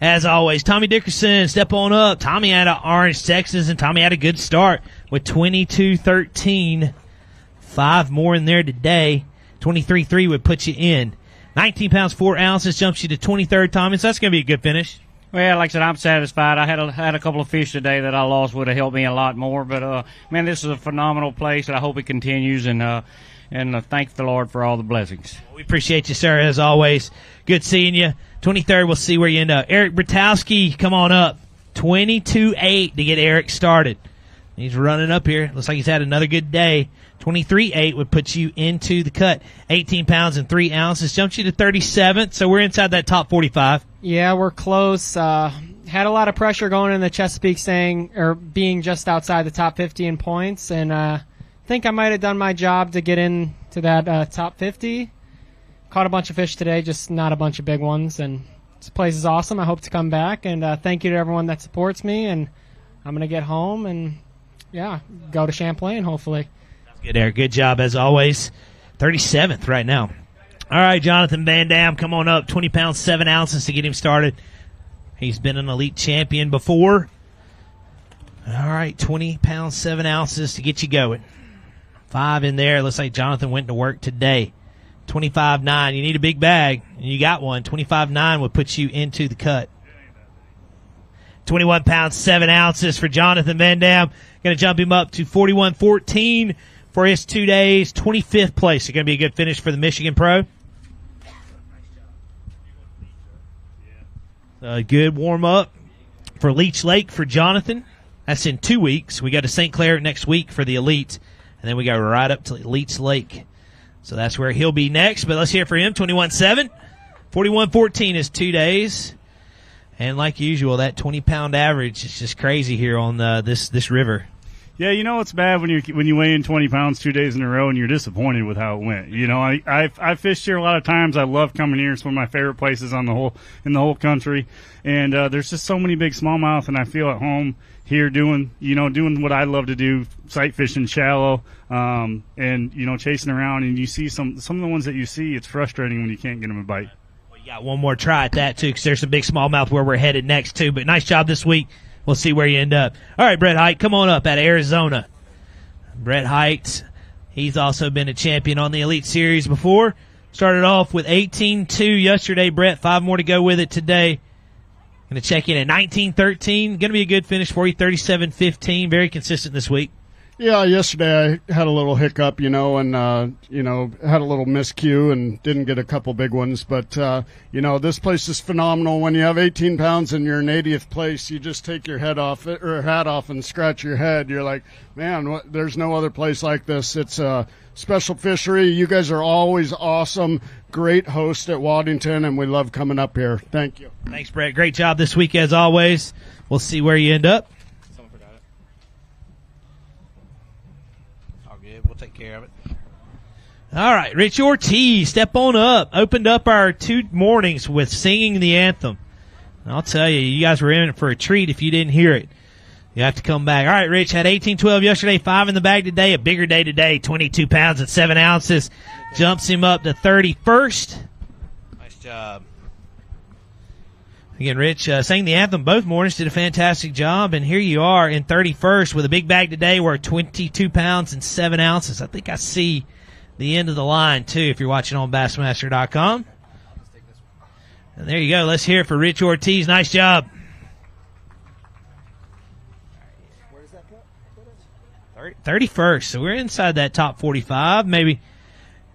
As always, Tommy Dickerson, step on up. Tommy out of Orange, Texas, and Tommy had a good start with 22-13. 5 more in there today. 23-3 would put you in. 19 pounds, 4 ounces jumps you to 23rd, Tommy, so that's going to be a good finish. Well, like I said, I'm satisfied. I had a couple of fish today that I lost would have helped me a lot more. But, man, this is a phenomenal place, and I hope it continues. And thank the Lord for all the blessings. We appreciate you, sir, as always. Good seeing you. 23rd, we'll see where you end up. Eric Bratowski, come on up. 22-8 to get Eric started. He's running up here. Looks like he's had another good day. 23-8 would put you into the cut. 18 pounds and 3 ounces jumps you to 37th, so we're inside that top 45. Yeah, we're close. Had a lot of pressure going in the Chesapeake being just outside the top 50 in points, and I think I might have done my job to get into that top 50. Caught a bunch of fish today, just not a bunch of big ones, and this place is awesome. I hope to come back, and thank you to everyone that supports me, and I'm going to get home and, go to Champlain, hopefully. Good, Eric. Good job, as always. 37th right now. All right, Jonathan Van Dam, come on up. 20 pounds, 7 ounces to get him started. He's been an elite champion before. All right, 20 pounds, 7 ounces to get you going. 5 in there. Looks like Jonathan went to work today. 25.9. You need a big bag, and you got one. 25.9 would put you into the cut. 21 pounds, 7 ounces for Jonathan Van Dam. Going to jump him up to 41.14 for his 2 days. 25th place. It's going to be a good finish for the Michigan Pro. A good warm-up for Leech Lake for Jonathan. That's in 2 weeks. We go to St. Clair next week for the Elite, and then we go right up to Leech Lake. So that's where he'll be next. But let's hear for him. 21.7. 41.14 is 2 days. And like usual, that 20-pound average is just crazy here on this river. Yeah, you know it's bad when you weigh in 20 pounds 2 days in a row and you're disappointed with how it went. You know, I fished here a lot of times. I love coming here. It's one of my favorite places in the whole country. And there's just so many big smallmouth, and I feel at home here doing what I love to do, sight fishing shallow, and chasing around. And you see some of the ones that you see, it's frustrating when you can't get them a bite. Well, you got one more try at that too, because there's some big smallmouth where we're headed next too. But nice job this week. We'll see where you end up. All right, Brett Hite, come on up out of Arizona. Brett Hite, he's also been a champion on the Elite Series before. Started off with 18-2 yesterday, Brett. 5 more to go with it today. Going to check in at 19-13. Going to be a good finish for you, 37-15. Very consistent this week. Yeah, yesterday I had a little hiccup, and had a little miscue and didn't get a couple big ones. But, this place is phenomenal. When you have 18 pounds and you're in 80th place, you just take your hat off and scratch your head. You're like, man, there's no other place like this. It's a special fishery. You guys are always awesome. Great host at Waddington, and we love coming up here. Thank you. Thanks, Brett. Great job this week as always. We'll see where you end up. We'll take care of it. All right, Rich Ortiz, step on up. Opened up our 2 mornings with singing the anthem. And I'll tell you, you guys were in it for a treat if you didn't hear it. You have to come back. All right, Rich had 18-12 yesterday, 5 in the bag today, a bigger day today, 22 pounds and 7 ounces. Jumps him up to 31st. Nice job. Again, Rich sang the anthem both mornings, did a fantastic job, and here you are in 31st with a big bag today. We're 22 pounds and 7 ounces. I think I see the end of the line, too, if you're watching on Bassmaster.com. And there you go. Let's hear it for Rich Ortiz. Nice job. Where does that go? 31st, so we're inside that top 45. Maybe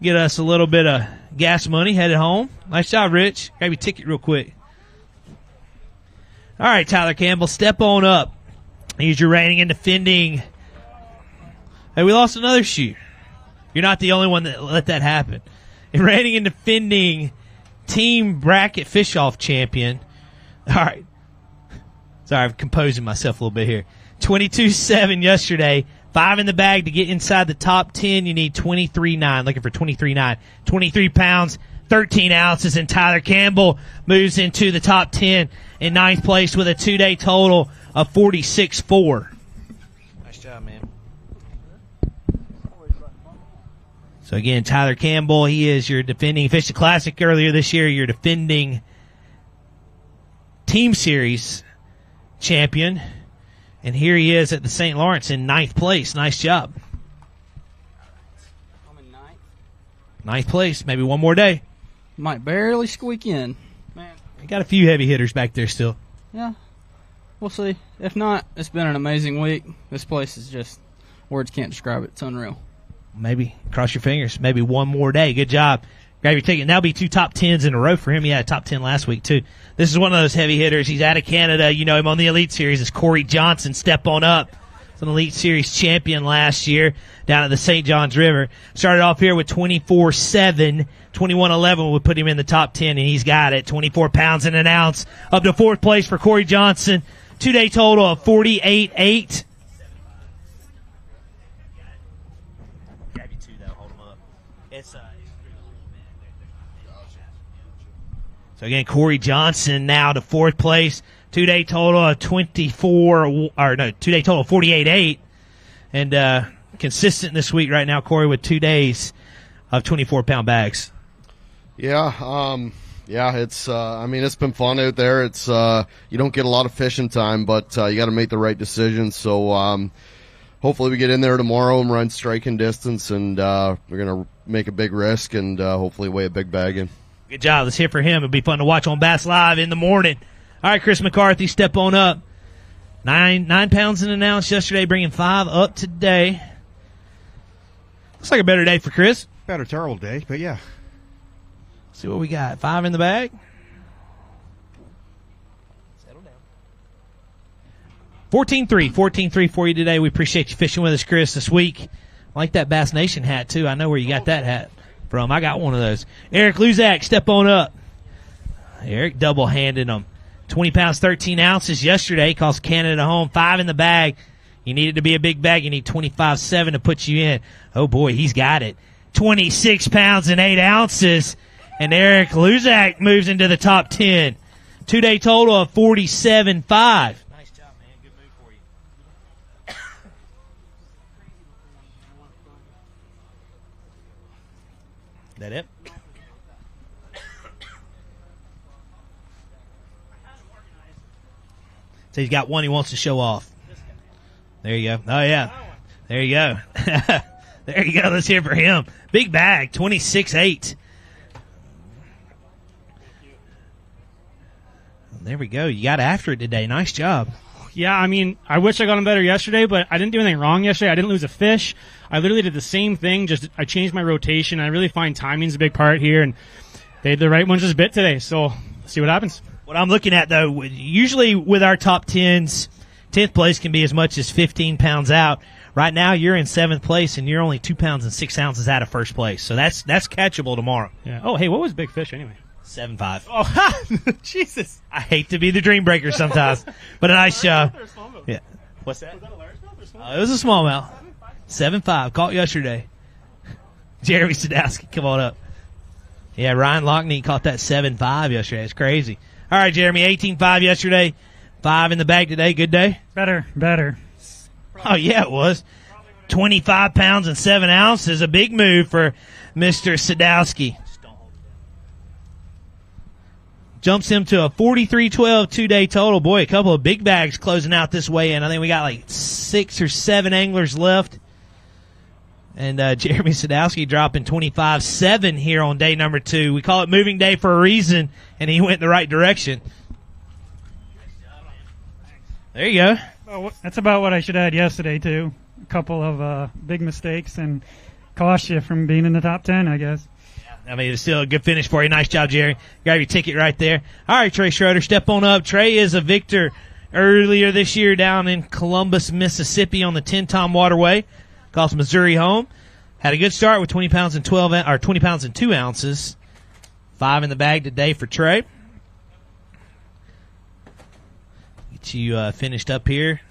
get us a little bit of gas money headed home. Nice job, Rich. Grab your ticket real quick. All right, Tyler Campbell, step on up. He's your reigning and defending. Hey, we lost another shoe. You're not the only one that let that happen. And reigning and defending team bracket fish-off champion. All right. Sorry, I'm composing myself a little bit here. 22-7 yesterday. 5 in the bag to get inside the top 10. You need 23.9. Looking for 23.9. 23 pounds, 13 ounces, and Tyler Campbell moves into the top 10 in 9th place with a 2-day total of 46.4. Nice job, man. So again, Tyler Campbell, he is your defending Fish the Classic earlier this year, your defending Team Series champion. And here he is at the St. Lawrence in 9th place. Nice job. I'm in 9th place. Maybe one more day. Might barely squeak in. Man. We got a few heavy hitters back there still. Yeah. We'll see. If not, it's been an amazing week. This place is just, words can't describe it. It's unreal. Maybe. Cross your fingers. Maybe one more day. Good job. Grab your ticket. And that'll be 2 top 10s in a row for him. He had a top 10 last week, too. This is one of those heavy hitters. He's out of Canada. You know him on the Elite Series. It's Cory Johnson. Step on up. He's an Elite Series champion last year down at the St. Johns River. Started off here with 24-7. 21-11 would put him in the top 10, and he's got it. 24 pounds and an ounce. Up to 4th place for Cory Johnson. 2-day total of 48.8. Grab you 2, though. Hold them up. So again, Cory Johnson now to 4th place. 2-day total of 2-day total of 48.8. And consistent this week right now, Cory, with 2 days of 24-pound bags. Yeah, it's it's been fun out there. It's you don't get a lot of fishing time, but you got to make the right decisions. So hopefully we get in there tomorrow and run striking distance, and we're gonna make a big risk and hopefully weigh a big bag in. Good job. Let's hear for him. It'll be fun to watch on Bass Live in the morning. All right, Chris McCarthy, step on up. 9 pounds and an ounce yesterday, bringing 5 up today. Looks like a better day for Chris. Better terrible day, but yeah. See what we got. 5 in the bag. Settle down. 14-3 for you today. We appreciate you fishing with us, Chris, this week. I like that Bass Nation hat, too. I know where you got that hat from. I got one of those. Eric Luzak, step on up. Eric double-handed them. 20 pounds, 13 ounces yesterday. Calls Canada home. 5 in the bag. You need it to be a big bag. You need 25.7 to put you in. Oh, boy, he's got it. 26 pounds and 8 ounces. And Eric Luzak moves into the top 10. 2-day total of 47.5. Nice job, man. Good move for you. That it? So he's got one he wants to show off. There you go. Oh, yeah. There you go. There you go. Let's hear for him. Big bag, 26.8. There we go. You got after it today. Nice job. Yeah, I mean, I wish I got them better yesterday, but I didn't do anything wrong yesterday. I didn't lose a fish. I literally did the same thing, just I changed my rotation. I really find timing's a big part here, and they had the right ones just bit today, so let's see what happens. What I'm looking at, though, usually with our top 10s, 10th place can be as much as 15 pounds out. Right now, you're in 7th place, and you're only 2 pounds and 6 ounces out of first place, so that's catchable tomorrow. Yeah. Oh, hey, what was big fish anyway? 7.5. Oh, Jesus. I hate to be the dream breaker sometimes, but a nice job. Yeah. What's that? It was a smallmouth. 7.5. Caught yesterday. Jeremy Sadowski, come on up. Yeah, Ryan Lochneet caught that 7.5 yesterday. It's crazy. All right, Jeremy, 18.5 yesterday. 5 in the bag today. Good day? Better. Oh, yeah, it was. 25 pounds and 7 ounces. A big move for Mr. Sadowski. Jumps him to a 43.12 2-day total. Boy, a couple of big bags closing out this way in. I think we got like 6 or 7 anglers left. And Jeremy Sadowski dropping 25.7 here on day number 2. We call it moving day for a reason, and he went in the right direction. There you go. Well, that's about what I should add yesterday, too. A couple of big mistakes and cost you from being in the top 10, I guess. I mean, it's still a good finish for you. Nice job, Jerry. Grab your ticket right there. All right, Trey Schroeder, step on up. Trey is a victor earlier this year down in Columbus, Mississippi on the 10-Tom Waterway. Calls Missouri home. Had a good start with 20 pounds and 20 pounds and 2 ounces. 5 in the bag today for Trey. Get you finished up here.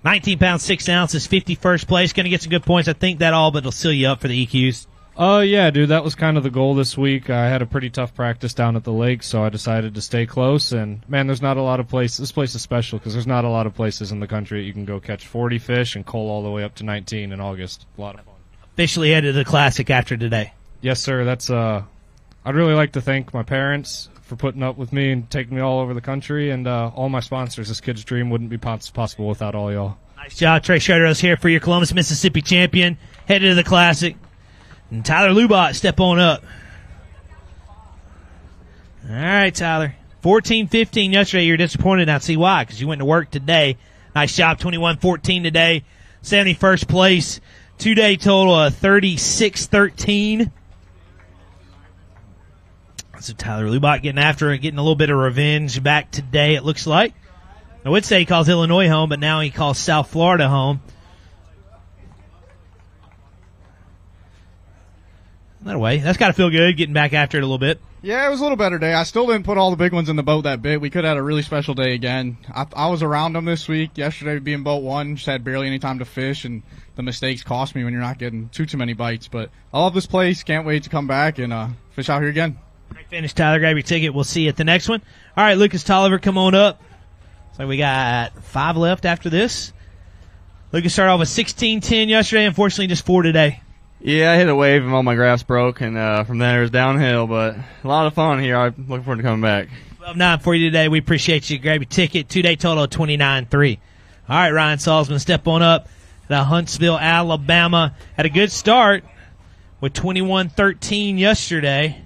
19 pounds, 6 ounces, 51st place. Going to get some good points. I think that all, but it'll seal you up for the EQs. Yeah, dude, that was kind of the goal this week. I had a pretty tough practice down at the lake, so I decided to stay close. And, man, there's not a lot of places. This place is special because there's not a lot of places in the country that you can go catch 40 fish and cull all the way up to 19 in August. A lot of fun. Officially headed to the Classic after today. Yes, sir. That's I'd really like to thank my parents for putting up with me and taking me all over the country, and all my sponsors. This kid's dream wouldn't be possible without all y'all. Nice job. Trey Schroeder is here for your Columbus, Mississippi champion. Headed to the Classic. And Tyler Lubot, step on up. All right, Tyler. 14-15 yesterday. You're disappointed. Now see why, because you went to work today. Nice job. 21-14 today. 71st place. 2-day total of 36-13. So Tyler Lubot getting after it, getting a little bit of revenge back today, it looks like. I would say he calls Illinois home, but now he calls South Florida home. That way, that's got to feel good, getting back after it a little bit. Yeah, it was a little better day. I still didn't put all the big ones in the boat that bit. We could have had a really special day again. I was around them this week. Yesterday being boat 1, just had barely any time to fish, and the mistakes cost me when you're not getting too many bites. But I love this place. Can't wait to come back and fish out here again. Great finish, Tyler. Grab your ticket. We'll see you at the next one. All right, Lucas Tolliver, come on up. So we got 5 left after this. Lucas started off with 16-10 yesterday. Unfortunately, just 4 today. Yeah, I hit a wave and all my grass broke, and from there it was downhill, but a lot of fun here. I'm looking forward to coming back. 12-9 for you today. We appreciate you. Grab your ticket. 2-day total of 29-3. All right, Ryan Salzman, step on up to Huntsville, Alabama. Had a good start with 21-13 yesterday.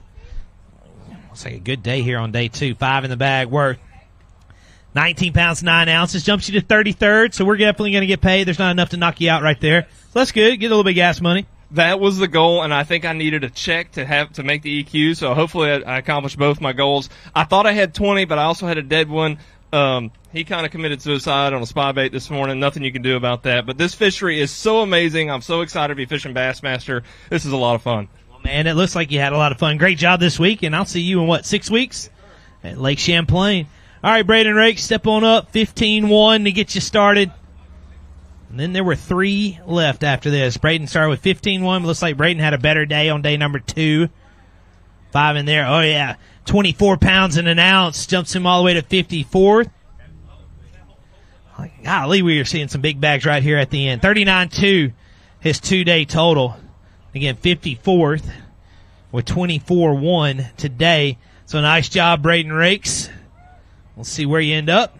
Looks like a good day here on day 2. 5 in the bag, worth 19 pounds, 9 ounces. Jumps you to 33rd, so we're definitely going to get paid. There's not enough to knock you out right there. So that's good. Get a little bit of gas money. That was the goal, and I think I needed a check to make the EQ, so hopefully I accomplished both my goals. I thought I had 20, but I also had a dead one. He kind of committed suicide on a spy bait this morning. Nothing you can do about that. But this fishery is so amazing. I'm so excited to be fishing Bassmaster. This is a lot of fun. Man, it looks like you had a lot of fun. Great job this week, and I'll see you in, 6 weeks? At Lake Champlain. All right, Braden Rake, step on up, 15-1 to get you started. And then there were 3 left after this. Braden started with 15-1. Looks like Braden had a better day on day number 2. 5 in there. Oh, yeah. 24 pounds and an ounce. Jumps him all the way to 54th. Golly, we are seeing some big bags right here at the end. 39-2, his 2-day total. Again, 54th with 24-1 today. So nice job, Braden Rakes. We'll see where you end up.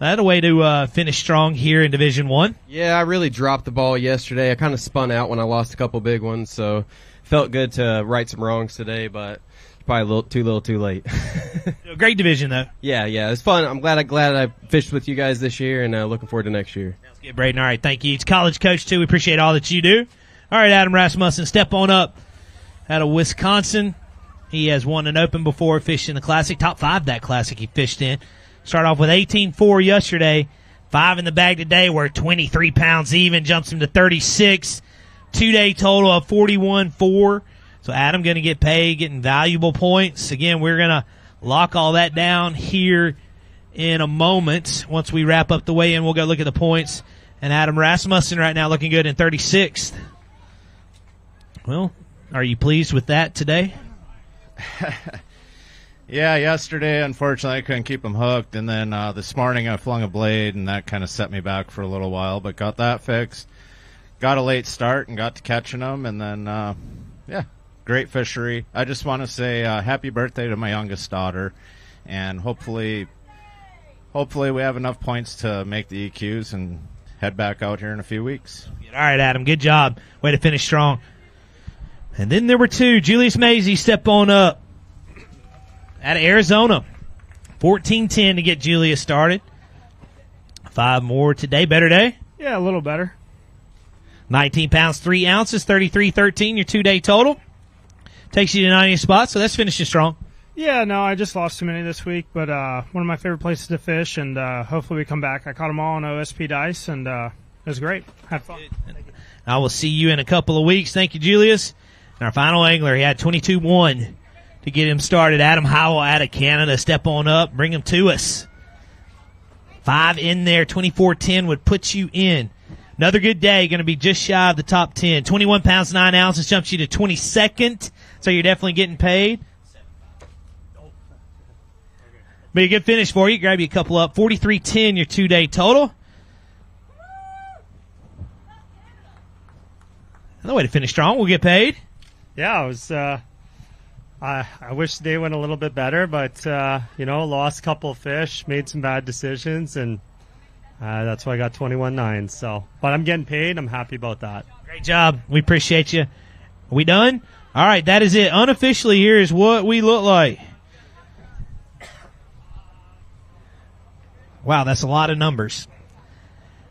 That a way to finish strong here in Division 1. Yeah, I really dropped the ball yesterday. I kind of spun out when I lost a couple big ones, so felt good to right some wrongs today, but probably a little too late. Great division, though. Yeah, it was fun. I'm glad I fished with you guys this year, and looking forward to next year. Sounds good, Braden. All right, thank you. He's college coach, too. We appreciate all that you do. All right, Adam Rasmussen, step on up out of Wisconsin. He has won an Open before, fished in the Classic. Top 5 that Classic he fished in. Started off with 18-4 yesterday. 5 in the bag today. We're 23 pounds even. Jumps him to 36. 2-day total of 41-4. So Adam going to get paid, getting valuable points. Again, we're going to lock all that down here in a moment. Once we wrap up the weigh-in, we'll go look at the points. And Adam Rasmussen right now looking good in 36th. Well, are you pleased with that today? Yeah, yesterday, unfortunately, I couldn't keep them hooked. And then this morning I flung a blade, and that kind of set me back for a little while. But got that fixed. Got a late start and got to catching them. And then, great fishery. I just want to say happy birthday to my youngest daughter. And hopefully we have enough points to make the EQs and head back out here in a few weeks. All right, Adam, good job. Way to finish strong. And then there were 2. Julius Mazie, step on up. Out of Arizona. 14-10 to get Julius started. 5 more today. Better day? Yeah, a little better. 19 pounds, 3 ounces, 33-13, your 2-day total. Takes you to 90th spot, so that's finishing strong. Yeah, no, I just lost too many this week, but one of my favorite places to fish, and hopefully we come back. I caught them all on OSP dice, and it was great. Had fun. I will see you in a couple of weeks. Thank you, Julius. And our final angler, he had 22-1 to get him started. Adam Howell out of Canada. Step on up. Bring him to us. 5 in there. 24-10 would put you in. Another good day. Going to be just shy of the top 10. 21 pounds, 9 ounces. Jumps you to 22nd. So you're definitely getting paid. Be a good finish for you. Grab you a couple up. 43-10, your 2-day total. Another way to finish strong. We'll get paid. Yeah, it was. I wish the day went a little bit better, but lost a couple of fish, made some bad decisions, and that's why I got 21.9. So, but I'm getting paid. I'm happy about that. Great job. We appreciate you. Are we done? All right, that is it. Unofficially, here is what we look like. Wow, that's a lot of numbers.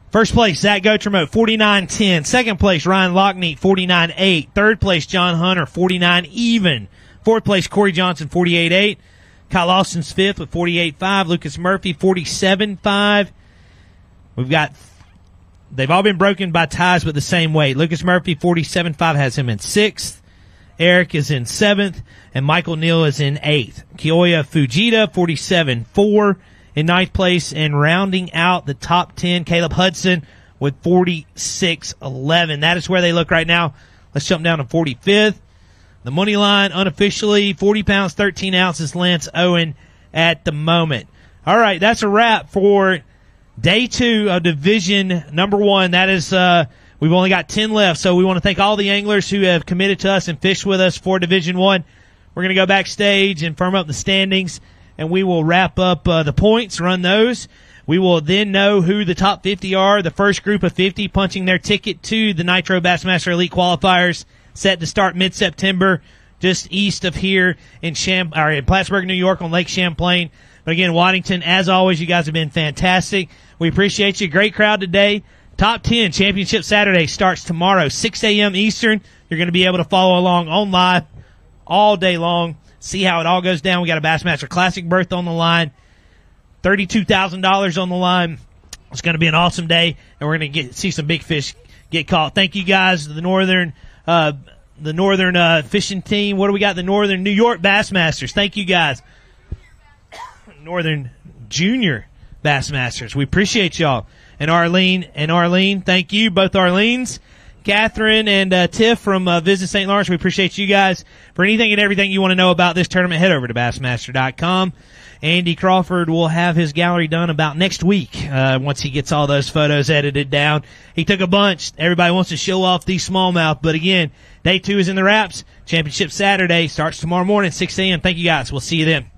First place, Zack Goutremout, 49-10. Second place, Ryan Lochneets, 49-8. Third place, John Hunter, 49 even. Fourth place, Cory Johnson, 48-8. Kyle Austin's fifth with 48.5. Lucas Murphy, 47.5. They've all been broken by ties with the same weight. Lucas Murphy, 47.5, has him in sixth. Eric is in seventh, and Michael Neal is in eighth. Koya Fuja, 47.4. In ninth place, and rounding out the top 10, Caleb Hudson with 46.11. That is where they look right now. Let's jump down to 45th. The money line, unofficially, 40 pounds, 13 ounces, Lance Owen at the moment. All right, that's a wrap for day 2 of Division number 1. That is, we've only got 10 left, so we want to thank all the anglers who have committed to us and fished with us for Division 1. We're going to go backstage and firm up the standings, and we will wrap up the points, run those. We will then know who the top 50 are, the first group of 50 punching their ticket to the Nitro Bassmaster Elite Qualifiers, set to start mid-September, just east of here in Plattsburgh, New York on Lake Champlain. But again, Waddington, as always, you guys have been fantastic. We appreciate you. Great crowd today. Top 10 Championship Saturday starts tomorrow, 6 a.m. Eastern. You're going to be able to follow along on live all day long. See how it all goes down. We got a Bassmaster Classic berth on the line, $32,000 on the line. It's going to be an awesome day, and we're going to see some big fish get caught. Thank you guys, the Northern the Northern fishing team. What do we got? The Northern New York Bassmasters. Thank you guys. Northern Junior Bassmasters. We appreciate y'all. And Arlene, thank you, both Arlenes. Catherine and Tiff from Visit St. Lawrence. We appreciate you guys. For anything and everything you want to know about this tournament, head over to Bassmaster.com. Andy Crawford will have his gallery done about next week once he gets all those photos edited down. He took a bunch. Everybody wants to show off these smallmouth. But again, day 2 is in the wraps. Championship Saturday starts tomorrow morning, 6 a.m. Thank you guys. We'll see you then.